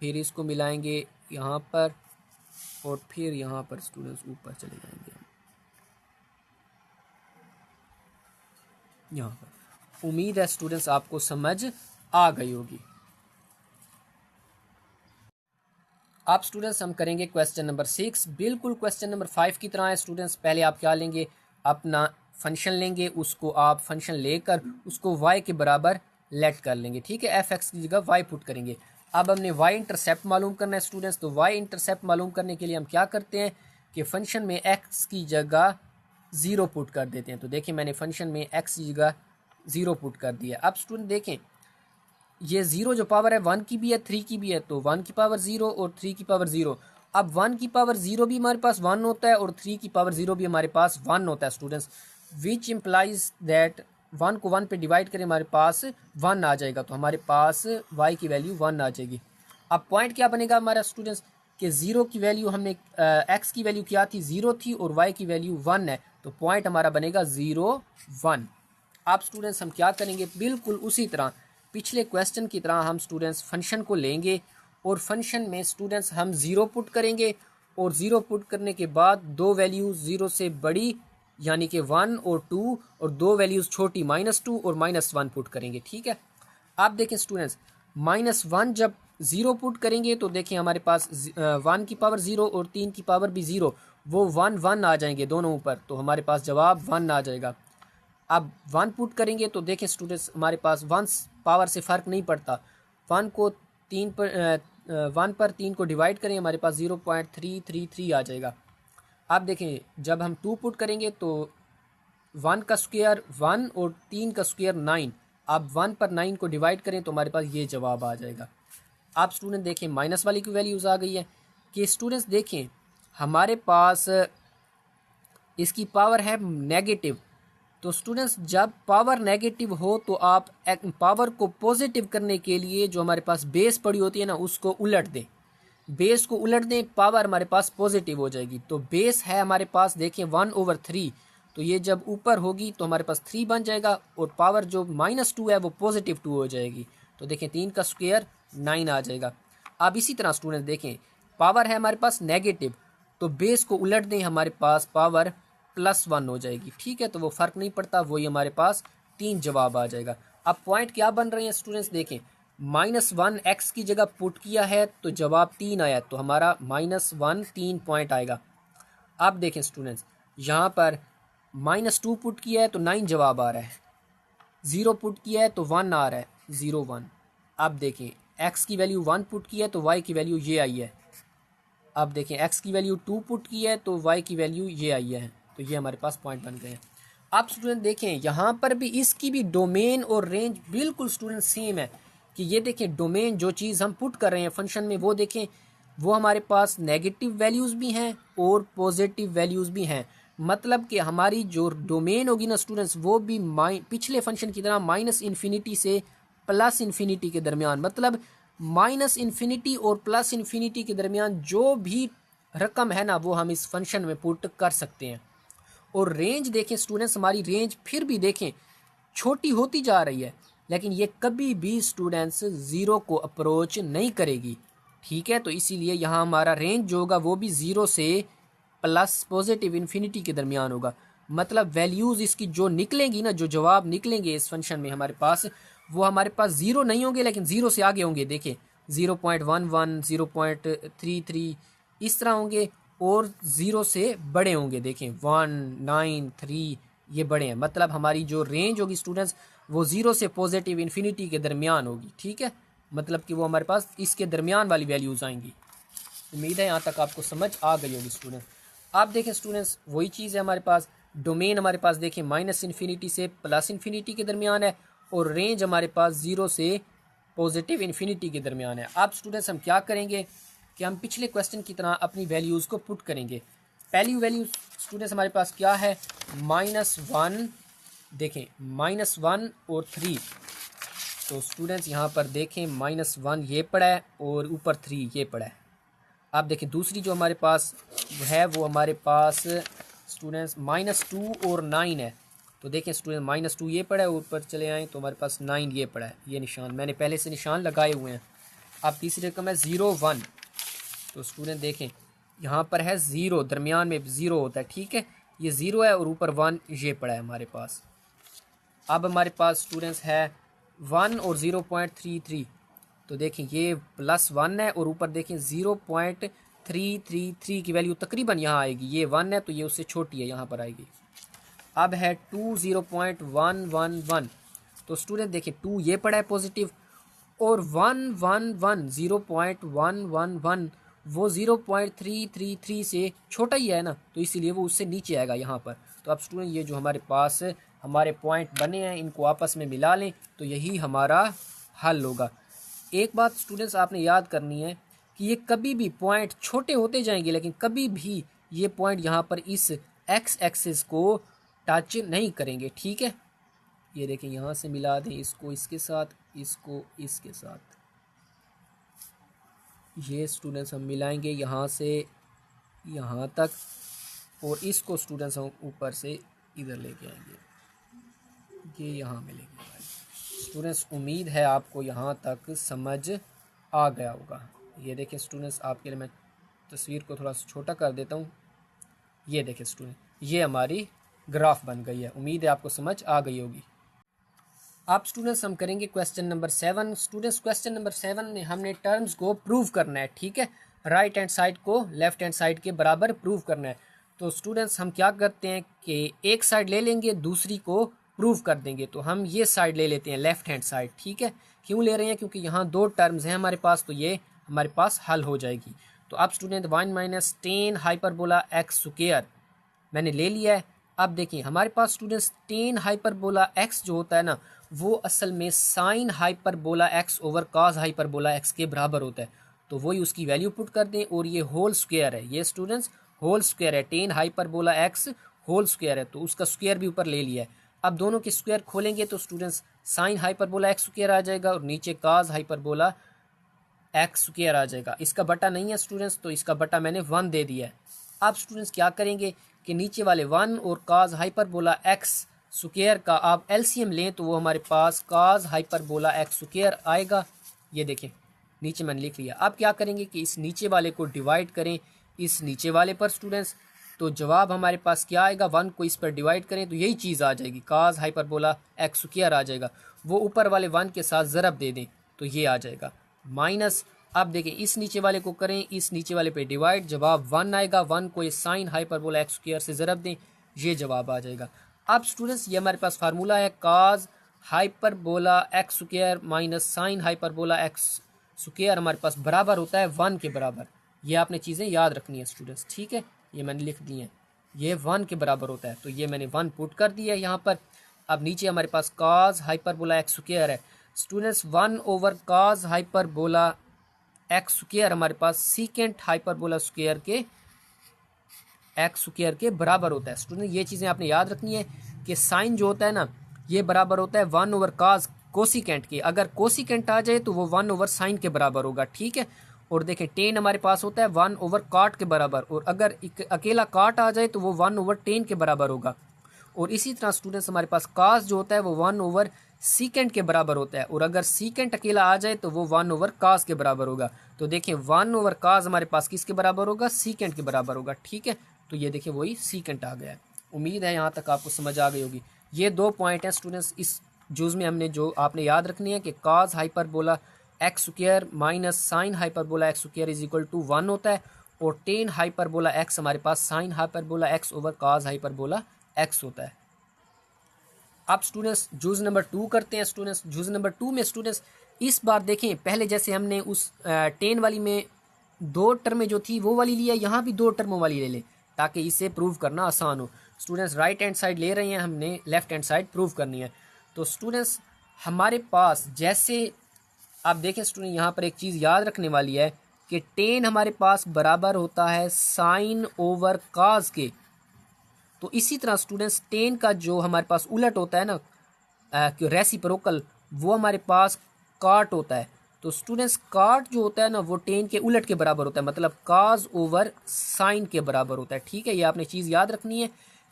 फिर इसको मिलाएंगे यहाँ पर, और फिर यहाँ पर स्टूडेंट्स ऊपर चले जाएंगे यहाँ पर। उम्मीद है स्टूडेंट्स आपको समझ आ गई होगी। अब स्टूडेंट्स हम करेंगे क्वेश्चन नंबर 6, बिल्कुल क्वेश्चन नंबर 5 की तरह है स्टूडेंट्स। पहले आप क्या लेंगे, अपना फंक्शन लेंगे, उसको आप फंक्शन लेकर उसको y के बराबर लेट कर लेंगे, ठीक है। एफ एक्स की जगह y पुट करेंगे। अब हमने y इंटरसेप्ट मालूम करना है स्टूडेंट्स, तो y इंटरसेप्ट मालूम करने के लिए हम क्या करते हैं कि फंक्शन में x की जगह 0 पुट कर देते हैं। तो देखिए मैंने फंक्शन में x की जगह 0 पुट कर दिया। अब स्टूडेंट देखें ये 0 जो पावर है 1 की भी है 3 की भी है, तो 1 की पावर 0 और 3 की पावर 0। अब 1 की पावर 0 भी हमारे पास 1 होता है और 3 की पावर 0 भी हमारे पास 1 होता है स्टूडेंट्स, विच इम्प्लाइज दैट 1 को 1 पे डिवाइड करें हमारे पास 1 आ जाएगा, तो हमारे पास y की वैल्यू 1 आ जाएगी। अब पॉइंट क्या बनेगा हमारा स्टूडेंट्स कि 0 की वैल्यू हमने x की वैल्यू क्या थी 0 थी और y की वैल्यू 1 है, तो पॉइंट हमारा बनेगा 0 1। अब स्टूडेंट्स हम क्या करेंगे, बिल्कुल उसी तरह पिछले क्वेश्चन की तरह हम स्टूडेंट्स फंक्शन को लेंगे और फंक्शन में स्टूडेंट्स हम 0 पुट करेंगे और 0 पुट करने के बाद दो वैल्यूज़ 0 से बड़ी यानी कि 1 और 2 और दो वैल्यूज़ छोटी -2 और -1 पुट करेंगे, ठीक है। आप देखें स्टूडेंट्स -1 जब 0 पुट करेंगे तो देखें हमारे पास 1 की पावर 0 और 3 की पावर भी 0, वो 1 1 आ जाएंगे दोनों ऊपर, तो हमारे पास जवाब 1 आ जाएगा। अब 1 पुट करेंगे तो देखें स्टूडेंट्स हमारे पास 1 पावर से फ़र्क नहीं पड़ता, 1 को 3 पर 1 पर 3 को डिवाइड करें हमारे पास 0.333 आ जाएगा। अब देखें जब हम 2 पुट करेंगे तो 1 का स्क्वायर 1 और 3 का स्क्वायर 9, अब 1 पर 9 को डिवाइड करें तो हमारे पास ये जवाब आ जाएगा। आप स्टूडेंट देखें माइनस वाली की वैल्यूज़ आ गई है कि स्टूडेंट्स देखें हमारे पास इसकी पावर है नेगेटिव, तो स्टूडेंट्स जब पावर नेगेटिव हो तो आप पावर को पॉजिटिव करने के लिए जो हमारे पास बेस पड़ी होती है ना उसको उलट दें, बेस को उलट दें, पावर हमारे पास पॉजिटिव हो जाएगी। तो बेस है हमारे पास देखें 1/3, तो ये जब ऊपर होगी तो हमारे पास 3 बन जाएगा और पावर जो -2 है वो +2 हो जाएगी, तो देखें 3 का स्क्वायर 9 आ जाएगा। अब इसी तरह स्टूडेंट देखें पावर है हमारे पास नेगेटिव, तो बेस को उलट दें हमारे पास पावर +1 हो जाएगी, ठीक है। तो वो फ़र्क नहीं पड़ता, वही हमारे पास 3 जवाब आ जाएगा। अब पॉइंट क्या बन रहे हैं स्टूडेंट्स देखें -1 x की जगह पुट किया है तो जवाब 3 आया, तो हमारा -1 3 पॉइंट आएगा। अब देखें स्टूडेंट्स यहाँ पर -2 पुट किया है तो 9 जवाब आ रहा है, 0 पुट किया है तो 1 आ रहा है 0 1। अब देखें x की वैल्यू 1 पुट की है तो y की वैल्यू ये आई है। अब देखें x की वैल्यू 2 पुट की है तो y की वैल्यू ये आई है, तो ये हमारे पास पॉइंट बन गए हैं। अब स्टूडेंट देखें यहाँ पर भी इसकी भी डोमेन और रेंज बिल्कुल स्टूडेंट सेम है कि ये देखें डोमेन जो चीज़ हम पुट कर रहे हैं फंक्शन में वो देखें वो हमारे पास नेगेटिव वैल्यूज़ भी हैं और पॉजिटिव वैल्यूज़ भी हैं, मतलब कि हमारी जो डोमेन होगी ना स्टूडेंट्स वो भी पिछले फंक्शन की तरह -∞ से +∞ के दरमियान, मतलब -∞ और +∞ के दरमियान जो भी रकम है ना वो हम इस फंक्शन में पुट कर सकते हैं। और रेंज देखें स्टूडेंट्स हमारी रेंज फिर भी देखें छोटी होती जा रही है, लेकिन ये कभी भी स्टूडेंट्स 0 को अप्रोच नहीं करेगी, ठीक है। तो इसीलिए यहाँ हमारा रेंज जो होगा वो भी 0 से +∞ के दरमियान होगा, मतलब वैल्यूज़ इसकी जो निकलेंगी ना, जो जवाब निकलेंगे इस फंक्शन में हमारे पास वो हमारे पास 0 नहीं होंगे लेकिन 0 से आगे होंगे। देखें 0.11 0.33 इस तरह होंगे और 0 से बड़े होंगे। देखें 1, 9, 3 ये बड़े हैं, मतलब हमारी जो रेंज होगी स्टूडेंट्स वो 0 से पॉजिटिव इन्फिनिटी के दरमियान होगी। ठीक है, मतलब कि वो हमारे पास इसके दरमियान वाली वैल्यूज़ आएंगी। उम्मीद है यहाँ तक आपको समझ आ गई होगी स्टूडेंट्स। आप देखें स्टूडेंट्स वही चीज़ है हमारे पास, डोमेन हमारे पास देखें -इन्फिनिटी से +इन्फिनिटी के दरमियान है और रेंज हमारे पास 0 से पॉजिटिव इन्फिनिटी के दरमियान है। अब स्टूडेंट्स हम क्या करेंगे कि हम पिछले क्वेश्चन की तरह अपनी वैल्यूज़ को पुट करेंगे। पहली वैल्यू स्टूडेंट्स हमारे पास क्या है, -1, देखें -1 और 3। तो स्टूडेंट्स यहाँ पर देखें -1 ये पड़ा है और ऊपर 3 ये पड़ा है। आप देखें दूसरी जो हमारे पास है वो हमारे पास स्टूडेंट्स -2 और 9 है। तो देखें स्टूडेंट -2 ये पड़ा है, ऊपर चले आए तो हमारे पास 9 ये पड़ा है। ये निशान मैंने पहले से निशान लगाए हुए हैं। अब तीसरी रकम है 0, 1। तो स्टूडेंट देखें यहाँ पर है 0, दरमियान में 0 होता है। ठीक है, ये 0 है और ऊपर 1 ये पड़ा है हमारे पास। अब हमारे पास स्टूडेंट्स है 1 और 0.33। तो देखें ये +1 है और ऊपर देखें 0.333 की वैल्यू तकरीबन यहाँ आएगी। ये 1 है तो ये उससे छोटी है, यहाँ पर आएगी। अब है 2, 0.111। तो स्टूडेंट देखें 2 ये पड़ा है पॉजिटिव और 111 0.111 वो 0.333 से छोटा ही है ना, तो इसीलिए वो उससे नीचे आएगा यहाँ पर। तो अब स्टूडेंट ये जो हमारे पास हमारे पॉइंट बने हैं इनको आपस में मिला लें तो यही हमारा हल होगा। एक बात स्टूडेंट्स आपने याद करनी है कि ये कभी भी पॉइंट छोटे होते जाएंगे लेकिन कभी भी ये पॉइंट यहाँ पर इस एक्स एक्सिस को टच नहीं करेंगे। ठीक है, ये देखें यहाँ से मिला दें इसको इसके साथ, इसको इसके साथ। ये स्टूडेंट्स हम मिलाएंगे यहाँ से यहाँ तक और इसको स्टूडेंट्स हम ऊपर से इधर लेके आएंगे, ये यहाँ मिलेंगे। स्टूडेंट्स उम्मीद है आपको यहाँ तक समझ आ गया होगा। ये देखें स्टूडेंट्स आपके लिए मैं तस्वीर को थोड़ा सा छोटा कर देता हूँ। ये देखें स्टूडेंट ये हमारी ग्राफ बन गई है। उम्मीद है आपको समझ आ गई होगी। अब स्टूडेंट्स हम करेंगे question number 7। Students question number 7 में हमने टर्म्स को प्रूव करना है। ठीक है, राइट हैंड साइड को लेफ्ट हैंड साइड के बराबर प्रूव करना है। तो स्टूडेंट्स हम क्या करते हैं कि एक साइड ले लेंगे दूसरी को प्रूव कर देंगे। तो हम ये साइड ले लेते हैं लेफ्ट हैंड साइड। ठीक है, क्यों ले रहे हैं, क्योंकि यहाँ 2 टर्म्स हैं हमारे पास तो ये हमारे पास हल हो जाएगी। तो अब student 1 - tan hyperbola x square मैंने ले लिया है। अब देखिए हमारे पास स्टूडेंट्स tan हाइपरबोला x जो होता है ना वो असल में sine hyperbola x over cos hyperbola x के बराबर होता है। तो वही उसकी वैल्यू पुट कर दें और ये होल स्क्वायर है, ये स्टूडेंट्स होल स्क्वायर है, tan hyperbola x whole square है तो उसका स्क्वायर भी ऊपर ले लिया है। अब दोनों के स्क्वायर खोलेंगे तो students sine hyperbola x square आ जाएगा और नीचे cos हाइपरबोला x स्क्वायर आ जाएगा। इसका बटा नहीं है स्टूडेंट्स तो इसका बटा मैंने 1 दे दिया है। अब स्टूडेंट्स क्या करेंगे कि नीचे वाले 1 और cos हाइपरबोला x स्क्वायर का आप एलसीएम लें तो वो हमारे पास cos हाइपरबोला x स्क्वायर आएगा। ये देखें नीचे मैंने लिख लिया। अब क्या करेंगे कि इस नीचे वाले को डिवाइड करें इस नीचे वाले पर स्टूडेंट्स, तो जवाब हमारे पास क्या आएगा, 1 को इस पर डिवाइड करें तो यही चीज़ आ जाएगी, cos हाइपरबोला x स्क्वायर आ जाएगा। वो ऊपर वाले 1 के साथ ज़रब दे दें तो ये आ जाएगा माइनस। अब देखें इस नीचे वाले को करें इस नीचे वाले पे डिवाइड, जवाब 1 आएगा। 1 को इस साइन हाइपरबोला x स्क्वायर से ज़रब दें, ये जवाब आ जाएगा। अब स्टूडेंट्स ये हमारे पास फार्मूला है cos hyperbola x square minus sine hyperbola x square हमारे पास बराबर होता है 1 के बराबर। ये आपने चीज़ें याद रखनी है स्टूडेंट्स। ठीक है, ये मैंने लिख दी हैं, ये 1 के बराबर होता है तो ये मैंने 1 पुट कर दिया है यहाँ पर। अब नीचे हमारे पास cos हाइपरबोला x स्क्वायर है students, 1 over cos hyperbola x square हमारे पास सीकेंट हाइपरबोला स्क्वायर के x स्क्वायर के बराबर होता है। स्टूडेंट ये चीज़ें आपने याद रखनी है कि साइन जो होता है ना ये बराबर होता है 1 ओवर cos कोसिकेंट के। अगर कोसिकेंट आ जाए तो वो 1 ओवर साइन के बराबर होगा। ठीक है, और देखें टेन हमारे पास होता है 1 ओवर काट के बराबर, और अगर अकेला काट आ जाए तो वो 1 ओवर टेन के बराबर होगा। और इसी तरह स्टूडेंट्स हमारे पास कास जो होता है वो 1 ओवर सीकेंट के बराबर होता है, और अगर सीकेंट अकेला आ जाए तो वो 1 ओवर कास के बराबर होगा। तो देखें 1 ओवर कास हमारे पास किसके बराबर होगा, सीकेंट के बराबर होगा। ठीक है, तो ये देखिए वही सीकेंट आ गया है। उम्मीद है यहाँ तक आपको समझ आ गई होगी। ये 2 पॉइंट हैं स्टूडेंट्स इस जुज में हमने जो आपने याद रखनी है कि cos hyperbola x square minus sine hyperbola x square is equal to 1 होता है, और टेन हाइपरबोला एक्स हमारे पास sine hyperbola x over cos hyperbola x होता है। अब स्टूडेंट्स जूज नंबर 2 करते हैं। स्टूडेंट्स जूज नंबर 2 में स्टूडेंट्स इस बार देखें, पहले जैसे हमने उस 10 वाली में 2 टर्में जो थी वो वाली लिया, यहाँ भी 2 टर्मों वाली ले लें ताकि इसे प्रूव करना आसान हो। स्टूडेंट्स राइट हैंड साइड ले रहे हैं, हमने लेफ्ट हैंड साइड प्रूव करनी है। तो स्टूडेंट्स हमारे पास जैसे आप देखें स्टूडेंट, यहाँ पर एक चीज़ याद रखने वाली है कि 10 हमारे पास बराबर होता है साइन ओवर काज के। तो इसी तरह स्टूडेंट्स 10 का जो हमारे पास उलट होता है ना रेसिप्रोकल, वो हमारे पास काट होता है। तो स्टूडेंट्स काट जो होता है ना वो 10 के उलट के बराबर होता है, मतलब काज ओवर साइन के बराबर होता है। ठीक है, ये आपने चीज़ याद रखनी है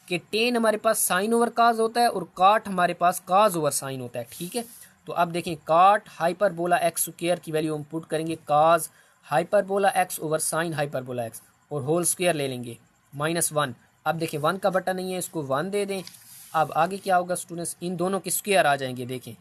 कि 10 हमारे पास साइन ओवर काज होता है और काट हमारे पास काज ओवर साइन होता है। ठीक है, तो अब देखें काट हाइपरबोला एक्स स्क्वायर की वैल्यू हम पुट करेंगे cos hyperbola x over sine hyperbola x और होल स्क्वायर ले लेंगे -1। अब देखिए 1 का बटा नहीं है, इसको 1 दे दें। अब आगे क्या होगा स्टूडेंट्स, इन दोनों के स्क्वायर आ जाएंगे। देखें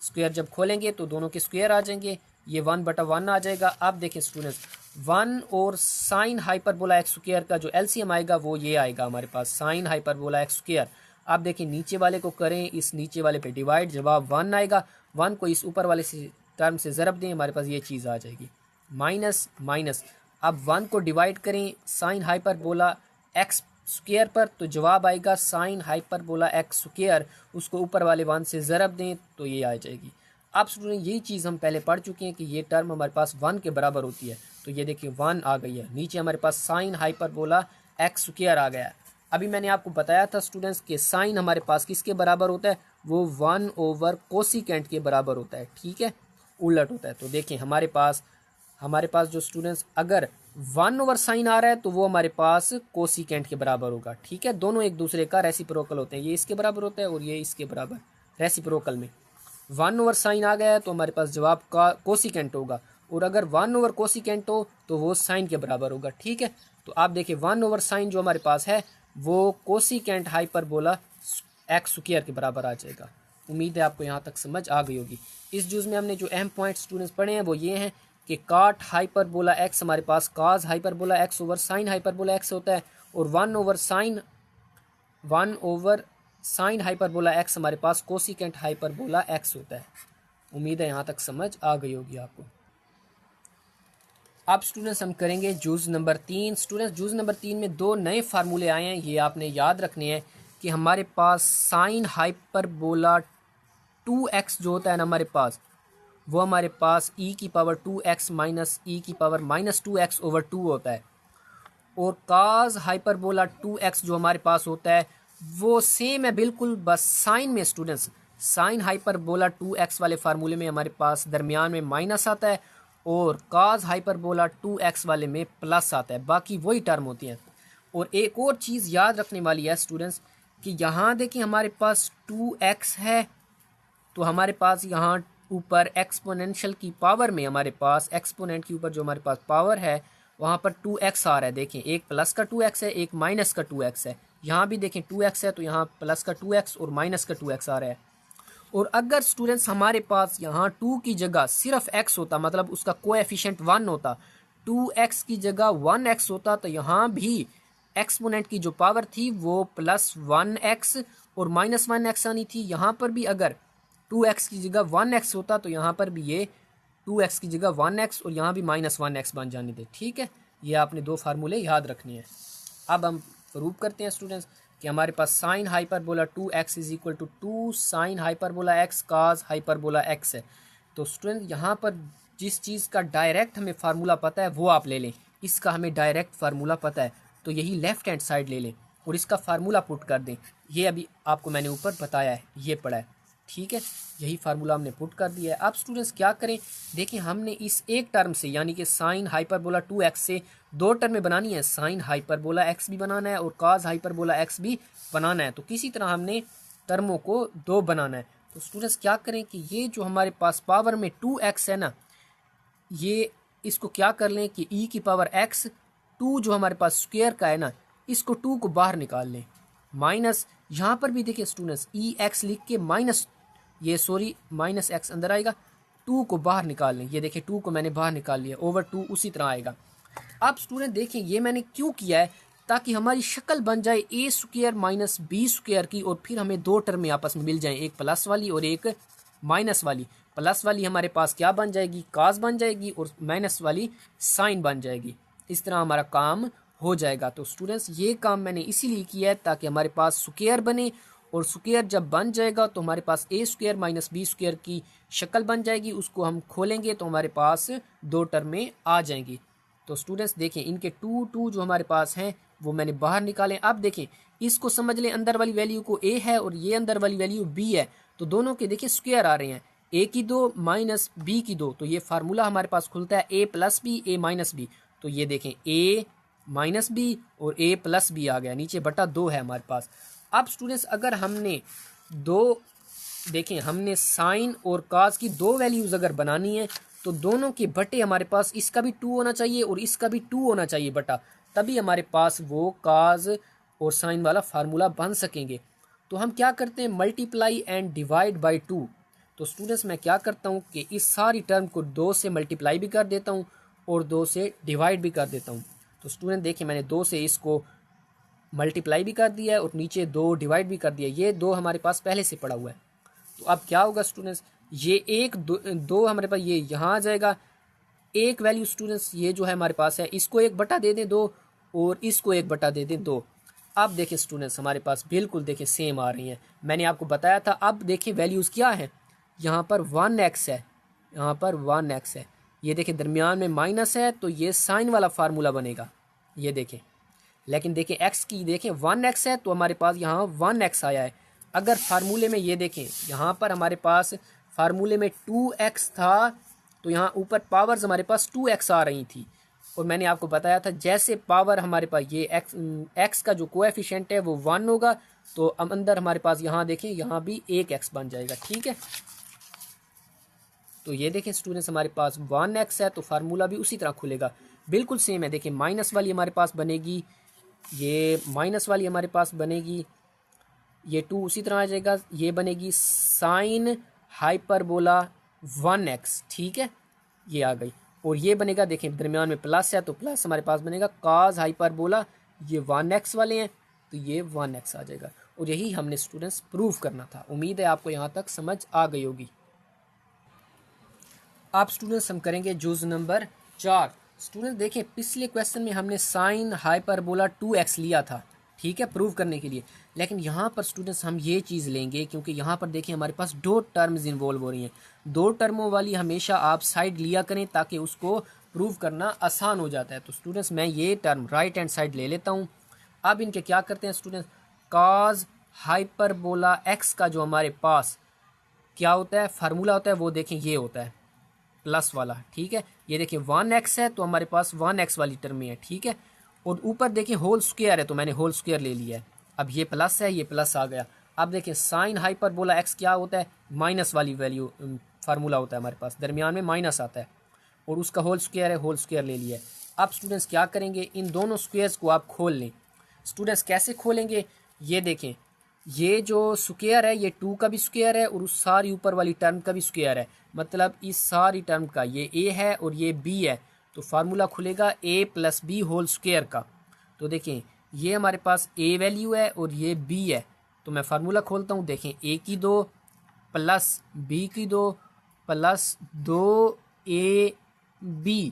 स्क्वायर जब खोलेंगे तो दोनों के स्क्वायर आ जाएंगे, ये 1/1 आ जाएगा। अब देखें स्टूडेंट्स 1 और साइन हाइपरबोला एक्स स्क्वायर का जो एलसीएम आएगा वो ये आएगा हमारे पास साइन हाइपरबोला एक्स स्क्वायर। अब देखें नीचे वाले को करें, इस नीचे वाले पे डिवाइड, जवाब 1 आएगा। 1 को इस ऊपर वाले से टर्म से ज़रब दें, हमारे पास ये चीज़ आ जाएगी माइनस माइनस। अब 1 को डिवाइड करें साइन हाइपरबोला एक्स स्क्वायर पर, तो जवाब आएगा साइन हाइपरबोला एक्स स्क्वायर, उसको ऊपर वाले 1 से ज़रब दें तो ये आ जाएगी। अब स्टूडेंट यही चीज़ हम पहले पढ़ चुके हैं कि ये टर्म हमारे पास 1 के बराबर होती है। तो ये देखिए 1 आ गई है, नीचे हमारे पास साइन हाइपरबोला एक्स स्क्वायर आ गया है। अभी मैंने आपको बताया था स्टूडेंट्स कि साइन हमारे पास किसके बराबर होता है, वो 1 ओवर कोसिकेंट के बराबर होता है। ठीक है, उलट होता है। तो देखें हमारे पास जो स्टूडेंट्स अगर 1 ओवर साइन आ रहा है तो वो हमारे पास कोसिकेंट के बराबर होगा। ठीक है, दोनों एक दूसरे का रेसिप्रोकल होते हैं, ये इसके बराबर होता है और ये इसके बराबर। रेसिप्रोकल में 1 ओवर साइन आ गया है तो हमारे पास जवाब का कोसिकेंट होगा, और अगर 1 ओवर कोसिकेंट हो तो वो साइन के बराबर होगा। ठीक है, तो आप देखिए 1 ओवर साइन जो हमारे पास है वो कोसिकेंट हाइपरबोला एक्स स्क्वायर के बराबर आ जाएगा। उम्मीद है आपको यहाँ तक समझ आ गई होगी। इस जूज में हमने जो अहम पॉइंट स्टूडेंट्स पढ़े हैं वो ये हैं कि काट हाइपरबोला एक्स हमारे पास cos hyperbola x over sine hyperbola x होता है, और 1 ओवर साइन हाइपरबोला एक्स हमारे पास कोसिकेंट हाइपरबोला एक्स होता है। उम्मीद है यहाँ तक समझ आ गई होगी आपको। अब स्टूडेंट्स हम करेंगे जूज नंबर 3। स्टूडेंट्स जूज नंबर 3 में 2 नए फार्मूले आए हैं, ये आपने याद रखने हैं कि हमारे पास साइन हाइपरबोला 2x जो होता है ना हमारे पास, वो हमारे पास e की पावर 2x माइनस e की पावर -2x ओवर 2 होता है, और काज हाइपरबोला 2x जो हमारे पास होता है वो सेम है बिल्कुल, बस साइन में स्टूडेंट्स साइन हाइपरबोला 2x वाले फार्मूले में हमारे पास दरमियान में माइनस आता है और काज हाइपरबोला 2x वाले में प्लस आता है, बाकी वही टर्म होती हैं। और एक और चीज़ याद रखने वाली है स्टूडेंट्स कि यहाँ देखिए हमारे पास 2x है, तो हमारे पास यहाँ ऊपर एक्सपोनेंशियल की पावर में हमारे पास एक्सपोनेंट के ऊपर जो हमारे पास पावर है वहाँ पर 2x आ रहा है। देखें एक प्लस का 2x है, एक माइनस का 2x है। यहाँ भी देखें 2x है तो यहाँ प्लस का 2x और माइनस का 2x आ रहा है। और अगर स्टूडेंट्स हमारे पास यहाँ 2 की जगह सिर्फ x होता, मतलब उसका कोएफिशिएंट 1 होता, 2x की जगह 1x होता, तो यहाँ भी एक्सपोनेंट की जो पावर थी वो +1x और -1x आनी थी। यहाँ पर भी अगर 2x की जगह 1x होता तो यहाँ पर भी ये 2x की जगह 1x और यहाँ भी -1x बन जाने थे। ठीक है, ये आपने 2 फार्मूले याद रखने हैं। अब हम प्रूव करते हैं स्टूडेंट्स कि हमारे पास sine hyperbola 2x is equal to 2 sine hyperbola x cos hyperbola x है। तो स्टूडेंट यहाँ पर जिस चीज़ का डायरेक्ट हमें फार्मूला पता है वो आप ले लें, इसका हमें डायरेक्ट फार्मूला पता है तो यही लेफ्ट हैंड साइड ले लें और इसका फार्मूला पुट कर दें। ये अभी आपको मैंने ऊपर बताया है, ये पढ़ा है। ठीक है, यही फार्मूला हमने पुट कर दिया है। अब स्टूडेंट्स क्या करें, देखिए हमने इस एक टर्म से यानी कि साइन हाइपरबोला 2x से 2 टर्में बनानी है, साइन हाइपरबोला x भी बनाना है और काज हाइपरबोला x भी बनाना है। तो किसी तरह हमने टर्मों को 2 बनाना है। तो स्टूडेंट्स क्या करें कि ये जो हमारे पास पावर में 2x है ना, ये इसको क्या कर लें कि e की पावर x 2 जो हमारे पास स्क्वायर का है ना, इसको 2 को बाहर निकाल लें, माइनस यहाँ पर भी देखिए स्टूडेंट्स x लिख के माइनस x अंदर आएगा, 2 को बाहर निकाल लें। ये देखिए 2 को मैंने बाहर निकाल लिया, ओवर 2 उसी तरह आएगा। अब स्टूडेंट देखें ये मैंने क्यों किया है, ताकि हमारी शक्ल बन जाए ए स्क्वायर माइनस बी स्क्वायर की, और फिर हमें दो टर्म आपस में मिल जाए, एक प्लस वाली और एक माइनस वाली। प्लस वाली हमारे पास क्या बन जाएगी, काज बन जाएगी, और माइनस वाली साइन बन जाएगी। इस तरह हमारा काम हो जाएगा। तो स्टूडेंट्स ये काम मैंने इसीलिए किया है ताकि हमारे पास स्क्वायर बने, और स्क्वायर जब बन जाएगा तो हमारे पास ए स्क्वायर माइनस बी स्क्वायर की शक्ल बन जाएगी। उसको हम खोलेंगे तो हमारे पास दो टर्में आ जाएंगी। तो स्टूडेंट्स देखें इनके टू जो हमारे पास हैं वो मैंने बाहर निकाले। अब देखें इसको समझ लें, अंदर वाली वैल्यू को ए है और ये अंदर वाली वैल्यू बी है, तो दोनों के देखिए स्क्वायर आ रहे हैं, ए की दो माइनस बी की दो, तो ये फार्मूला हमारे पास खुलता है ए प्लस बी ए माइनस बी। तो ये देखें ए माइनस बी और ए प्लस बी आ गया, नीचे बटा दो है हमारे पास। अब स्टूडेंट्स अगर हमने दो देखें हमने साइन और काज की दो वैल्यूज अगर बनानी है तो दोनों के बटे हमारे पास इसका भी 2 होना चाहिए और इसका भी 2 होना चाहिए बटा, तभी हमारे पास वो काज और साइन वाला फार्मूला बन सकेंगे। तो हम क्या करते हैं, मल्टीप्लाई एंड डिवाइड बाय 2। तो स्टूडेंट्स मैं क्या करता हूँ कि इस सारी टर्म को 2 से मल्टीप्लाई भी कर देता हूँ और 2 से डिवाइड भी कर देता हूँ। तो स्टूडेंट देखिए मैंने 2 से इसको मल्टीप्लाई भी कर दिया है और नीचे 2 डिवाइड भी कर दिया, ये 2 हमारे पास पहले से पड़ा हुआ है। तो अब क्या होगा स्टूडेंट्स, ये एक दो हमारे पास ये यहाँ आ जाएगा, एक वैल्यू स्टूडेंट्स ये जो है हमारे पास है इसको 1 बटा दे दें 2 और इसको 1 बटा दे दें 2। अब देखें स्टूडेंट्स हमारे पास बिल्कुल देखें सेम आ रही हैं, मैंने आपको बताया था। अब देखें वैल्यूज़ क्या है, यहाँ पर 1x है, यहाँ पर 1x है, ये देखें दरमियान में माइनस है, तो ये साइन वाला फार्मूला बनेगा, ये देखें। लेकिन देखें x की देखें 1x है तो हमारे पास यहाँ 1x आया है। अगर फार्मूले में ये देखें यहाँ पर हमारे पास फार्मूले में 2x था, तो यहाँ ऊपर पावर्स हमारे पास 2x आ रही थी, और मैंने आपको बताया था जैसे पावर हमारे पास ये x का जो कोएफिशिएंट है वो 1 होगा, तो अंदर हमारे पास यहाँ देखें यहाँ भी 1x बन जाएगा, ठीक है। तो ये देखें स्टूडेंट्स हमारे पास 1x है तो फार्मूला भी उसी तरह खुलेगा, बिल्कुल सेम है। देखें माइनस वाली हमारे पास बनेगी, ये माइनस वाली हमारे पास बनेगी, ये 2 उसी तरह आ जाएगा, ये बनेगी साइन हाइपरबोला 1x, ठीक है, ये आ गई। और ये बनेगा देखें दरमियान में प्लस है तो प्लस हमारे पास बनेगा काज हाइपरबोला, ये 1x वाले हैं तो ये 1x आ जाएगा। और यही हमने स्टूडेंट्स प्रूव करना था। उम्मीद है आपको यहाँ तक समझ आ गई होगी। आप स्टूडेंट्स हम करेंगे जुज नंबर 4। स्टूडेंट देखें पिछले क्वेश्चन में हमने साइन हाइपरबोला 2x लिया था, ठीक है, प्रूव करने के लिए। लेकिन यहाँ पर स्टूडेंट्स हम ये चीज़ लेंगे क्योंकि यहाँ पर देखिए हमारे पास 2 टर्म्स इन्वॉल्व हो रही हैं। 2 टर्मों वाली हमेशा आप साइड लिया करें ताकि उसको प्रूव करना आसान हो जाता है। तो स्टूडेंट्स मैं ये टर्म राइट हैंड साइड ले लेता हूँ। अब इनके क्या करते हैं स्टूडेंट्स, काज हाइपरबोला x का जो हमारे पास क्या होता है फार्मूला होता है वो देखें ये होता है प्लस वाला, ठीक है। ये देखिए 1x है तो हमारे पास 1x वाली टर्म है, ठीक है। और ऊपर देखिए होल स्क्वायर है तो मैंने होल स्क्वायर ले लिया है। अब ये प्लस है, ये प्लस आ गया। अब देखिए साइन हाइपरबोला x क्या होता है, माइनस वाली वैल्यू फार्मूला होता है हमारे पास, दरमियान में माइनस आता है, और उसका होल स्क्वायर है, होल स्क्वायर ले लिया है। अब स्टूडेंट्स क्या करेंगे, इन दोनों स्क्वायर्स को आप खोल लें। स्टूडेंट्स कैसे खोलेंगे, ये देखें ये जो स्क्वायर है ये 2 का भी स्क्वायर है और उस सारी ऊपर वाली टर्म का भी स्क्वायर है, मतलब इस सारी टर्म का ये a है और ये b है, तो फार्मूला खुलेगा a plus B whole square का। तो देखें ये हमारे पास a वैल्यू है और ये b है, तो मैं फार्मूला खोलता हूँ। देखें a की 2 प्लस b की 2 प्लस 2ab,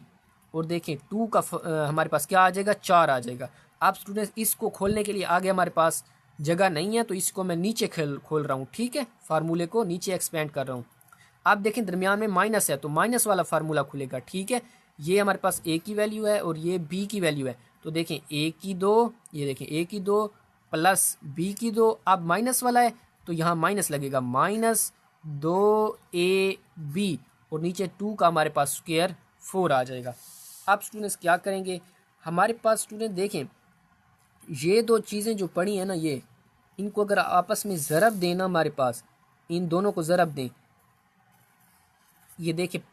और देखें 2 का हमारे पास क्या आ जाएगा, 4 आ जाएगा। आप स्टूडेंट्स इसको खोलने के लिए आगे हमारे पास जगह नहीं है तो इसको मैं नीचे खोल रहा हूँ, ठीक है, फार्मूले को नीचे एक्सपेंड कर रहा हूँ। आप देखें दरमियान में माइनस है तो माइनस वाला फार्मूला खुलेगा, ठीक है। ये हमारे पास a की वैल्यू है और ये b की वैल्यू है, तो देखें a की 2, ये देखें a की 2 प्लस b की 2, अब माइनस वाला है तो यहाँ माइनस लगेगा, माइनस 2ab, और नीचे 2 का हमारे पास स्क्वायर 4 आ जाएगा। अब स्टूडेंट्स क्या करेंगे, हमारे पास स्टूडेंट देखें ये 2 चीज़ें जो पड़ी हैं ना, ये इनको अगर आपस में ज़रब देना, हमारे पास इन दोनों को ज़रब दें, ये देखिए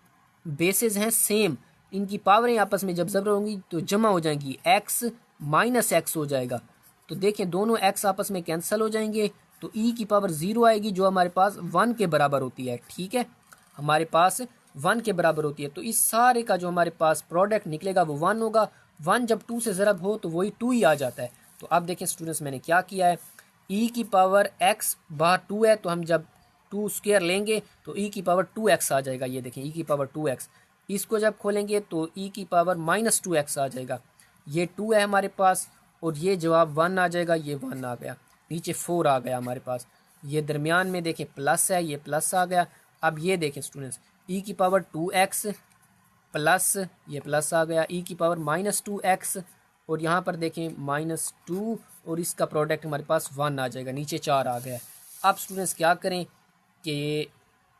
बेसेस हैं सेम, इनकी पावरें आपस में जब ज़रब होंगी तो जमा हो जाएंगी, x माइनस x हो जाएगा। तो देखें दोनों x आपस में कैंसिल हो जाएंगे तो e की पावर 0 आएगी जो हमारे पास 1 के बराबर होती है, ठीक है। हमारे पास 1 के बराबर होती है, तो इस सारे का जो हमारे पास प्रोडक्ट निकलेगा वो 1 होगा। 1 जब 2 से ज़रब हो तो वही 2 ही आ जाता है। तो अब देखें स्टूडेंट्स मैंने क्या किया है, ई की पावर x बाहर 2 है, तो हम जब 2 स्क्वायर लेंगे तो ई की पावर 2x आ जाएगा। ये देखें ई की पावर 2x, इसको जब खोलेंगे तो ई की पावर -2x आ जाएगा। ये 2 है हमारे पास और ये जवाब 1 आ जाएगा। ये 1 आ गया, नीचे 4 आ गया हमारे पास। ये दरमियान में देखें प्लस है, ये प्लस आ गया। अब ये देखें स्टूडेंट्स, ई की पावर 2x प्लस ये प्लस आ गया, ई की पावर -2x और यहाँ पर देखें -2 और इसका प्रोडक्ट हमारे पास 1 आ जाएगा, नीचे 4 आ गया। अब स्टूडेंट्स क्या करें कि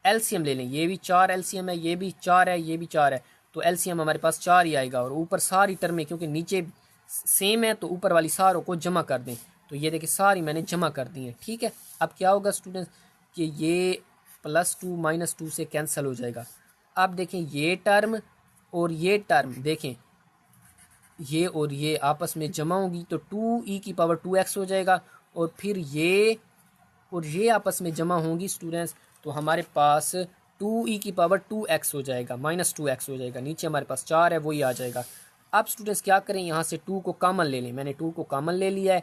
एलसीएम ले लें। ये भी 4 एलसीएम है, ये भी 4 है, ये भी 4 है, तो एलसीएम हमारे पास 4 ही आएगा। और ऊपर सारी टर्में क्योंकि नीचे सेम है तो ऊपर वाली सारों को जमा कर दें। तो ये देखिए सारी मैंने जमा कर दी है, ठीक है। अब क्या होगा स्टूडेंट्स कि ये +2 -2 से कैंसिल हो जाएगा। अब देखें ये टर्म और ये टर्म देखें, ये और ये आपस में जमा होगी तो 2e की पावर 2x हो जाएगा। और फिर ये और ये आपस में जमा होंगी स्टूडेंट्स, तो हमारे पास 2e की पावर 2x हो जाएगा, -2x हो जाएगा। नीचे हमारे पास 4 है, वही आ जाएगा। अब स्टूडेंट्स क्या करें, यहाँ से 2 को कॉमन ले लें। मैंने 2 को कॉमन ले लिया है।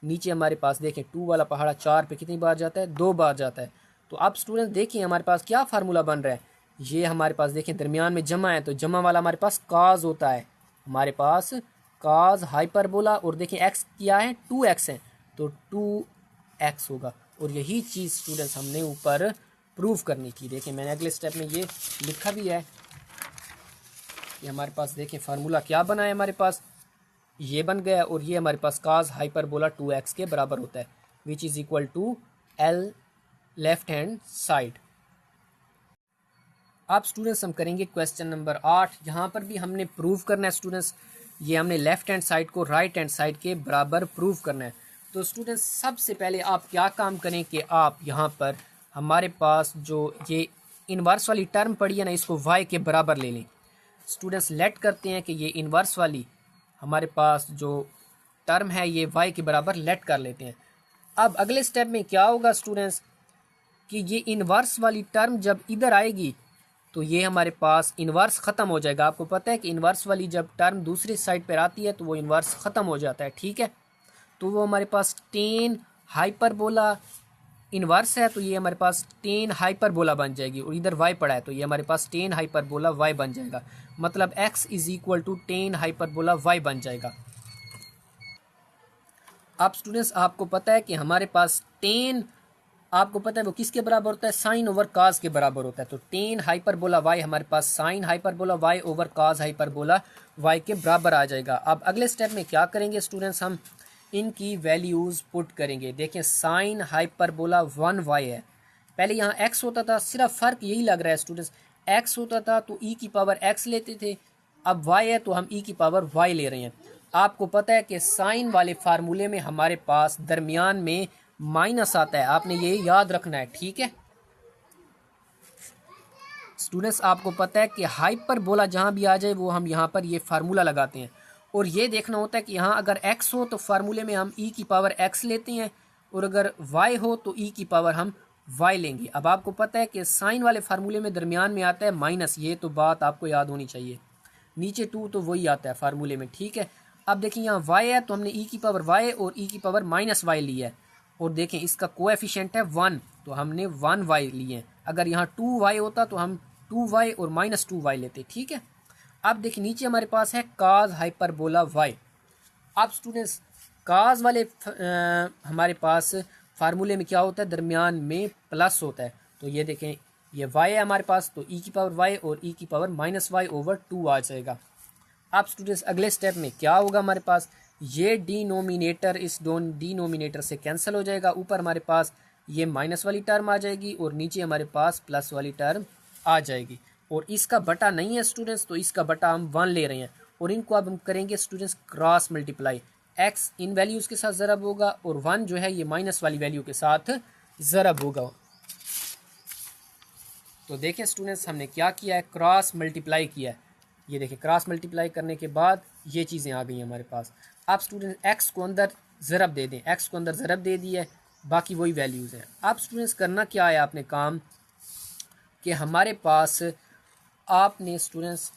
नीचे हमारे पास देखें 2 वाला पहाड़ा 4 पे कितनी बार जाता है, 2 बार जाता है। तो अब स्टूडेंट्स देखिए हमारे पास क्या फार्मूला बन रहा है। ये हमारे पास देखें दरमियान में जमा है, तो जमा वाला हमारे पास काज होता है, हमारे पास काज हाइपरबोला। और देखें एक्स क्या है, 2x है, तो 2x होगा। और यही चीज़ स्टूडेंट्स हमने ऊपर प्रूव करनी थी। देखें मैंने अगले स्टेप में ये लिखा भी है कि हमारे पास देखें फार्मूला क्या बना है, हमारे पास ये बन गया और ये हमारे पास काज हाइपरबोला 2x के बराबर होता है, which is equal to L left hand side. अब स्टूडेंट्स हम करेंगे क्वेश्चन नंबर 8। यहाँ पर भी हमने प्रूव करना है स्टूडेंट्स, ये हमने लेफ्ट हैंड साइड को राइट हैंड साइड के बराबर प्रूव करना है। तो स्टूडेंट्स सबसे पहले आप क्या काम करें कि आप यहाँ पर हमारे पास जो ये इनवर्स वाली टर्म पड़ी है ना, इसको y के बराबर ले लें। स्टूडेंट्स लेट करते हैं कि ये इनवर्स वाली हमारे पास जो टर्म है ये y के बराबर लेट कर लेते हैं। अब अगले स्टेप में क्या होगा स्टूडेंट्स कि ये इनवर्स वाली टर्म जब इधर आएगी तो ये हमारे पास इन्वर्स ख़त्म हो जाएगा। आपको पता है कि इन्वर्स वाली जब टर्म दूसरी साइड पर आती है तो वो इन्वर्स ख़त्म हो जाता है, ठीक है। तो वो हमारे पास टेन हाइपरबोला इन्वर्स है, तो ये हमारे पास टेन हाइपरबोला बन जाएगी। और इधर y पड़ा है तो ये हमारे पास टेन हाइपरबोला y बन जाएगा, मतलब x is equal to tan hyperbola y बन जाएगा। अब स्टूडेंट्स आपको पता है कि हमारे पास टेन, आपको पता है वो किसके बराबर होता है, साइन ओवर काज के बराबर होता है। तो टेन हाइपरबोला y हमारे पास sine hyperbola y over cos hyperbola y के बराबर आ जाएगा। अब अगले स्टेप में क्या करेंगे स्टूडेंट्स, हम इनकी वैल्यूज़ पुट करेंगे। देखें साइन हाइपरबोला 1y है, पहले यहाँ x होता था, सिर्फ फ़र्क यही लग रहा है स्टूडेंट्स, x होता था तो e की पावर x लेते थे, अब y है तो हम e की पावर y ले रहे हैं। आपको पता है कि साइन वाले फार्मूले में हमारे पास दरमियान में माइनस आता है, आपने ये याद रखना है, ठीक है स्टूडेंट्स। आपको पता है कि हाइपरबोला जहाँ भी आ जाए वो हम यहाँ पर ये फार्मूला लगाते हैं। और ये देखना होता है कि यहाँ अगर x हो तो फार्मूले में हम e की पावर x लेते हैं, और अगर y हो तो e की पावर हम y लेंगे। अब आपको पता है कि साइन वाले फार्मूले में दरमियान में आता है माइनस, ये तो बात आपको याद होनी चाहिए। नीचे 2 तो वही आता है फार्मूले में, ठीक है। अब देखिए यहाँ y है तो हमने e की पावर y और e की पावर -y ली है। और देखें इसका कोएफिशिएंट है 1 तो हमने 1y लिए। अगर यहाँ 2y होता तो हम 2y और -2y लेते, ठीक है। अब देखिए नीचे हमारे पास है काज हाइपरबोला y। अब स्टूडेंट्स काज वाले हमारे पास फार्मूले में क्या होता है, दरमियान में प्लस होता है। तो ये देखें ये y है हमारे पास, तो e की पावर y और e की पावर -y ओवर 2 आ जाएगा। अब स्टूडेंट्स अगले स्टेप में क्या होगा, हमारे पास ये डिनोमिनेटर इस डिनोमिनेटर से कैंसिल हो जाएगा, ऊपर हमारे पास ये माइनस वाली टर्म आ जाएगी और नीचे हमारे पास प्लस वाली टर्म आ जाएगी। और इसका बटा नहीं है स्टूडेंट्स, तो इसका बटा हम 1 ले रहे हैं। और इनको अब हम करेंगे स्टूडेंट्स क्रॉस मल्टीप्लाई, x इन वैल्यूज़ के साथ ज़रब होगा और 1 जो है ये माइनस वाली वैल्यू के साथ ज़रब होगा। तो देखें स्टूडेंट्स हमने क्या किया है, क्रॉस मल्टीप्लाई किया है। ये देखिए क्रॉस मल्टीप्लाई करने के बाद ये चीज़ें आ गई हमारे पास। अब स्टूडेंट x को अंदर ज़रब दे दें, x को अंदर ज़रब दे दिया है, बाकी वही वैल्यूज़ हैं। अब स्टूडेंट्स करना क्या है आपने काम कि हमारे पास आपने स्टूडेंट्स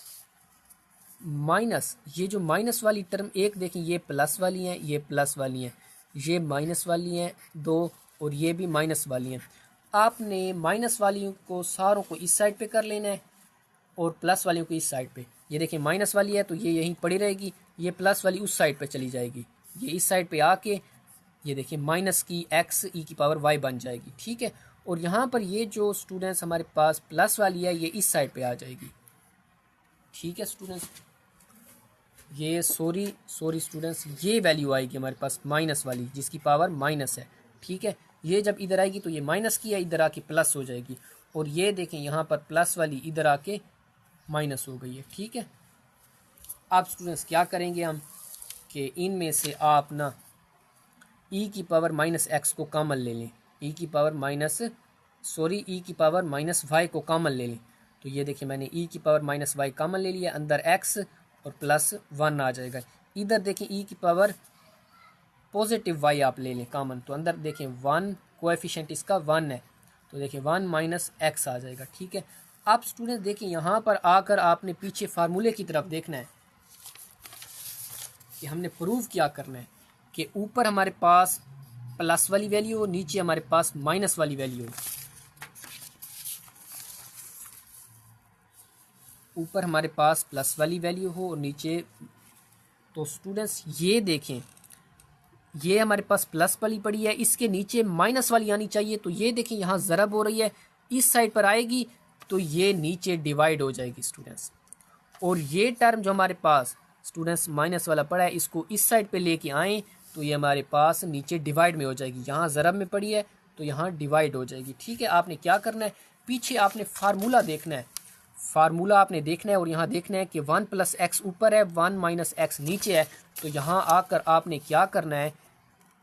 माइनस, ये जो माइनस वाली टर्म एक देखें, ये प्लस वाली हैं, ये प्लस वाली हैं, ये माइनस वाली हैं दो, और ये भी माइनस वाली हैं। आपने माइनस वाली को सारों को इस साइड पे कर लेना है और प्लस वालियों को इस साइड पे। ये देखिए माइनस वाली है तो ये यहीं पड़ी रहेगी, ये प्लस वाली उस साइड पे चली जाएगी, ये इस साइड पे आके ये देखिए माइनस की एक्स ई की पावर वाई बन जाएगी, ठीक है। और यहाँ पर ये जो स्टूडेंट्स हमारे पास प्लस वाली है ये इस साइड पे आ जाएगी, ठीक है स्टूडेंट्स। ये सॉरी स्टूडेंट्स, ये वैल्यू आएगी हमारे पास माइनस वाली जिसकी पावर माइनस है, ठीक है। ये जब इधर आएगी तो ये माइनस की है, इधर आके प्लस हो जाएगी, और ये देखें यहाँ पर प्लस वाली इधर आके माइनस हो गई है, ठीक है। अब स्टूडेंट्स क्या करेंगे हम कि इनमें से आप ना ई की पावर माइनस एक्स को कॉमन ले लें, ई की पावर माइनस वाई को कॉमन ले लें। तो ये देखिए मैंने ई की पावर माइनस वाई कॉमन ले लिया, अंदर एक्स और प्लस वन आ जाएगा। इधर देखें ई की पावर पॉजिटिव वाई आप ले लें कॉमन, तो अंदर देखें वन कोएफिशिएंट इसका वन है, तो देखिए वन माइनस एक्स आ जाएगा, ठीक है। अब स्टूडेंट देखिए यहाँ पर आकर आपने पीछे फार्मूले की तरफ देखना है कि हमने प्रूव क्या करना है कि ऊपर हमारे पास प्लस वाली वैल्यू हो, नीचे हमारे पास माइनस वाली वैल्यू हो। ऊपर हमारे पास प्लस वाली वैल्यू हो और नीचे, तो स्टूडेंट्स ये देखें ये हमारे पास प्लस वाली पड़ी है, इसके नीचे माइनस वाली आनी चाहिए। तो ये देखें यहाँ ज़रब हो रही है, इस साइड पर आएगी तो ये नीचे डिवाइड हो जाएगी स्टूडेंट्स। और ये टर्म जो हमारे पास स्टूडेंट्स माइनस वाला पड़ा है इसको इस साइड पे लेके आएँ तो ये हमारे पास नीचे डिवाइड में हो जाएगी। यहाँ ज़रब में पड़ी है तो यहाँ डिवाइड हो जाएगी, ठीक है। आपने क्या करना है, पीछे आपने फार्मूला देखना है, फार्मूला आपने देखना है और यहाँ देखना है कि वन प्लस एक्स ऊपर है, वन माइनस एक्स नीचे है। तो यहाँ आकर आपने क्या करना है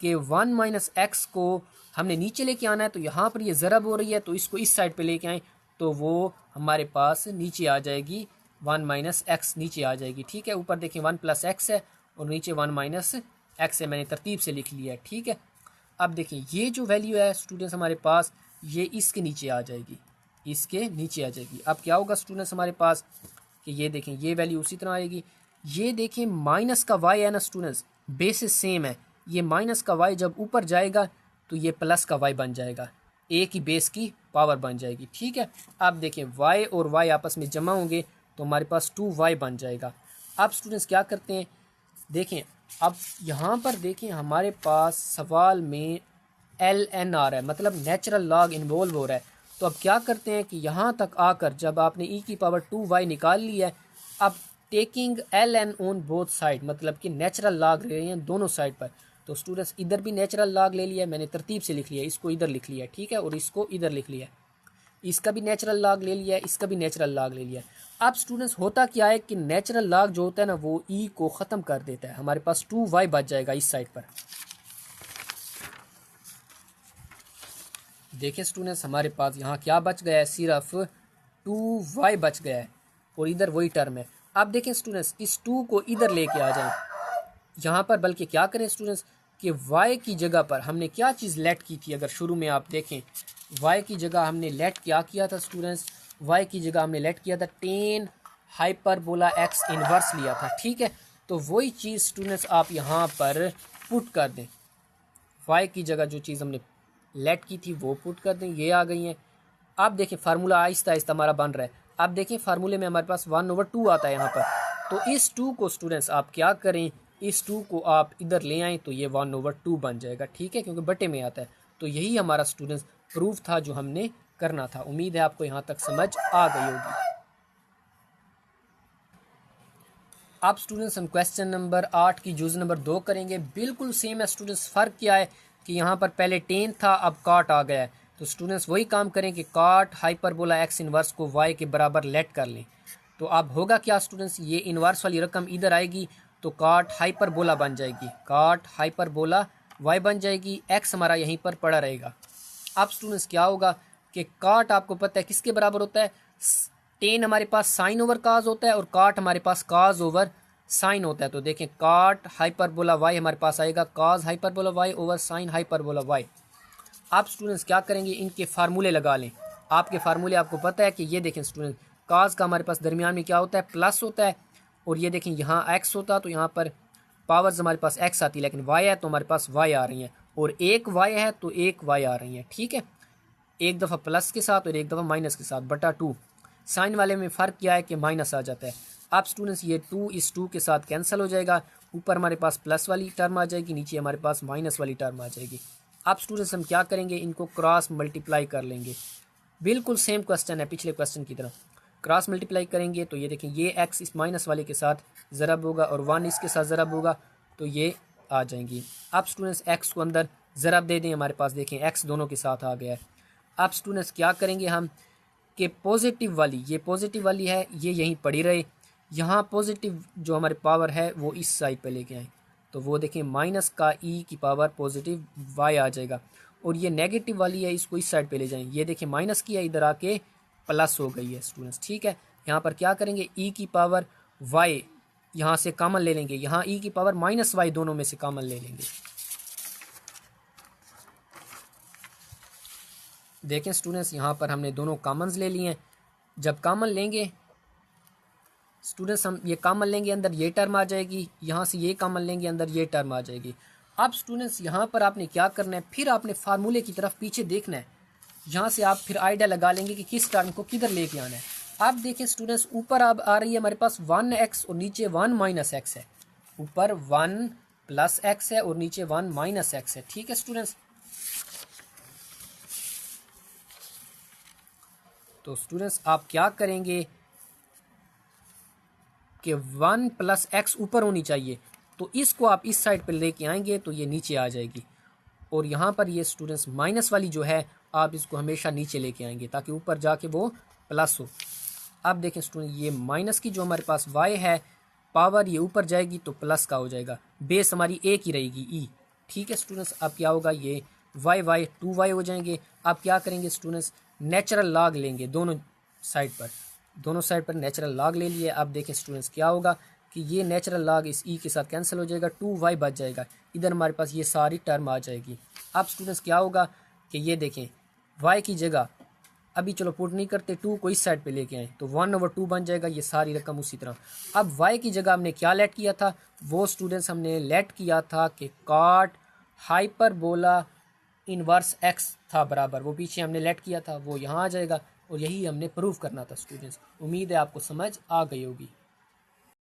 कि वन माइनस एक्स को हमने नीचे लेके आना है। तो यहाँ पर ये ज़रब हो रही है तो इसको इस साइड पे लेके आए तो वो हमारे पास नीचे आ जाएगी, वन माइनस एक्स नीचे आ जाएगी, ठीक है। ऊपर देखें वन प्लस एक्स है और नीचे वन माइनस एक्स है, मैंने तरतीब से लिख लिया है, ठीक है। अब देखें ये जो वैल्यू है स्टूडेंट्स हमारे पास ये इसके नीचे आ जाएगी, इसके नीचे आ जाएगी। अब क्या होगा स्टूडेंट्स हमारे पास कि ये देखें ये वैल्यू उसी तरह आएगी। ये देखें माइनस का वाई है ना स्टूडेंट्स, बेसिस सेम है, ये माइनस का वाई जब ऊपर जाएगा तो ये प्लस का वाई बन जाएगा, एक ही बेस की पावर बन जाएगी, ठीक है। अब देखें वाई और वाई आपस में जमा होंगे तो हमारे पास 2y बन जाएगा। अब स्टूडेंट्स क्या करते हैं, देखें अब यहाँ पर देखें हमारे पास सवाल में ln आ रहा है, मतलब नेचुरल लॉग इन्वॉल्व हो रहा है। तो अब क्या करते हैं कि यहाँ तक आकर जब आपने e की पावर 2y निकाल ली है, अब taking ln on both side, मतलब कि नेचुरल लॉग ले रहे हैं दोनों साइड पर। तो स्टूडेंट्स इधर भी नेचुरल लॉग ले लिया है, मैंने तरतीब से लिख लिया है, इसको इधर लिख लिया है, ठीक है, और इसको इधर लिख लिया है, इसका भी नेचुरल लॉग ले लिया है, इसका भी नेचुरल लॉग ले लिया है। अब स्टूडेंट्स होता क्या है कि नेचुरल लॉग जो होता है ना वो ई को ख़त्म कर देता है, हमारे पास 2y बच जाएगा इस साइड पर। देखिए स्टूडेंट्स हमारे पास यहाँ क्या बच गया है, सिर्फ 2y बच गया है और इधर वही टर्म है। अब देखें स्टूडेंट्स इस 2 को इधर लेके आ जाएं यहाँ पर, बल्कि क्या करें स्टूडेंट्स कि y की जगह पर हमने क्या चीज़ लेट की थी, अगर शुरू में आप देखें y की जगह हमने लेट क्या किया था स्टूडेंट्स, y की जगह हमने लेट किया था टेन हाइपरबोला x इनवर्स लिया था, ठीक है। तो वही चीज़ स्टूडेंट्स आप यहाँ पर पुट कर दें, y की जगह जो चीज़ हमने लेट की थी वो पुट कर दें, ये आ गई हैं। अब देखें फार्मूला आहिस्ता आहिस्ता हमारा बन रहा है। अब देखें फार्मूले में हमारे पास 1/2 आता है यहाँ पर, तो इस 2 को स्टूडेंट्स आप क्या करें, इस 2 को आप इधर ले आएँ तो ये 1/2 बन जाएगा, ठीक है, क्योंकि बटे में आता है। तो यही हमारा स्टूडेंट्स प्रूफ था जो हमने करना था। उम्मीद है आपको यहाँ तक समझ आ गई होगी। अब स्टूडेंट्स हम क्वेश्चन नंबर 8 की जुज़ नंबर 2 करेंगे। बिल्कुल सेम है स्टूडेंट्स, फ़र्क क्या है कि यहाँ पर पहले टेन था अब काट आ गया है। तो स्टूडेंट्स वही काम करें कि काट हाइपरबोला एक्स इनवर्स को वाई के बराबर लेट कर लें। तो अब होगा क्या स्टूडेंट्स, ये इनवर्स वाली रकम इधर आएगी तो काट हाइपरबोला बन जाएगी, काट हाइपरबोला वाई बन जाएगी, एक्स हमारा यहीं पर पड़ा रहेगा। अब स्टूडेंट्स क्या होगा कि काट आपको पता है किसके बराबर होता है, टेन हमारे पास साइन ओवर काज होता है और काट हमारे पास काज ओवर साइन होता है। तो देखें काट हाइपरबोला वाई हमारे पास आएगा cos hyperbola y over sine hyperbola y. आप स्टूडेंट्स क्या करेंगे, इनके फार्मूले लगा लें। आपके फार्मूले आपको पता है कि ये देखें स्टूडेंट काज का हमारे पास दरमियान में क्या होता है, प्लस होता है। और ये देखें यहाँ एक्स होता तो यहाँ पर पावर्स हमारे पास एक्स आती है, लेकिन वाई है तो हमारे पास वाई आ रही हैं, और एक वाई है तो एक वाई आ रही हैं। ठीक है, एक दफ़ा प्लस के साथ और एक दफ़ा माइनस के साथ बटा 2। साइन वाले में फ़र्क क्या है कि माइनस आ जाता है। अब स्टूडेंट्स ये 2 इस 2 के साथ कैंसिल हो जाएगा, ऊपर हमारे पास प्लस वाली टर्म आ जाएगी, नीचे हमारे पास माइनस वाली टर्म आ जाएगी। अब स्टूडेंट्स हम क्या करेंगे, इनको क्रॉस मल्टीप्लाई कर लेंगे। बिल्कुल सेम क्वेश्चन है पिछले क्वेश्चन की तरह। क्रॉस मल्टीप्लाई करेंगे तो ये देखें, ये एक्स इस माइनस वाले के साथ ज़रब होगा और 1 इसके साथ ज़रब होगा, तो ये आ जाएंगी। अब स्टूडेंट्स एक्स को अंदर ज़रब दे दें, हमारे पास देखें एक्स दोनों के साथ आ गया है। अब स्टूडेंट्स क्या करेंगे हम कि पॉजिटिव वाली, ये पॉजिटिव वाली है, ये यहीं पड़ी रहे। यहाँ पॉजिटिव जो हमारे पावर है वो इस साइड पे लेके आए, तो वो देखें माइनस का ई की पावर पॉजिटिव वाई आ जाएगा। और ये नेगेटिव वाली है, इसको इस साइड पे ले जाएं, ये देखें माइनस की है, इधर आके प्लस हो गई है स्टूडेंट्स। ठीक है, यहाँ पर क्या करेंगे, ई की पावर वाई यहाँ से कॉमन ले लेंगे, यहाँ ई की पावर माइनस वाई दोनों में से कॉमन ले लेंगे। देखें स्टूडेंट्स, यहाँ पर हमने दोनों कॉमन्स ले लिए हैं। जब कॉमन लेंगे स्टूडेंट्स, हम ये कॉमन लेंगे, अंदर ये टर्म आ जाएगी, यहाँ से ये कॉमन लेंगे, अंदर ये टर्म आ जाएगी। अब स्टूडेंट्स यहाँ पर आपने क्या करना है, फिर आपने फार्मूले की तरफ पीछे देखना है। यहाँ से आप फिर आइडिया लगा लेंगे कि किस टर्म को किधर लेके आना है। अब देखें स्टूडेंट्स, ऊपर अब आ रही है हमारे पास 1x और नीचे 1 माइनस एक्स है। ऊपर 1 प्लस एक्स है और नीचे 1 माइनस एक्स है। ठीक है स्टूडेंट्स, तो स्टूडेंट्स आप क्या करेंगे कि 1 प्लस एक्स ऊपर होनी चाहिए, तो इसको आप इस साइड पर लेके आएंगे तो ये नीचे आ जाएगी। और यहाँ पर ये स्टूडेंट्स माइनस वाली जो है, आप इसको हमेशा नीचे लेके आएंगे ताकि ऊपर जाके वो प्लस हो। अब देखें स्टूडेंट, ये माइनस की जो हमारे पास वाई है पावर, ये ऊपर जाएगी तो प्लस का हो जाएगा, बेस हमारी एक ही रहेगी ई। ठीक है स्टूडेंट्स, अब क्या होगा, ये वाई वाई 2y हो जाएंगे। अब क्या करेंगे स्टूडेंट्स, नेचुरल लॉग लेंगे दोनों साइड पर नेचुरल लॉग ले लिए। अब देखें स्टूडेंट्स क्या होगा कि ये नेचुरल लॉग इस ई के साथ कैंसिल हो जाएगा, 2y बच जाएगा, इधर हमारे पास ये सारी टर्म आ जाएगी। अब स्टूडेंट्स क्या होगा कि ये देखें y की जगह अभी चलो पुट नहीं करते, 2 को इस साइड पे लेके आए तो 1/2 बन जाएगा, ये सारी रकम उसी तरह। अब y की जगह हमने क्या लेट किया था, वो स्टूडेंट्स हमने लेट किया था कि कॉट हाइपरबोला इनवर्स x था बराबर, वो पीछे हमने लेट किया था, वो यहाँ आ जाएगा। और यही हमने प्रूव करना था स्टूडेंट्स। उम्मीद है आपको समझ आ गई होगी।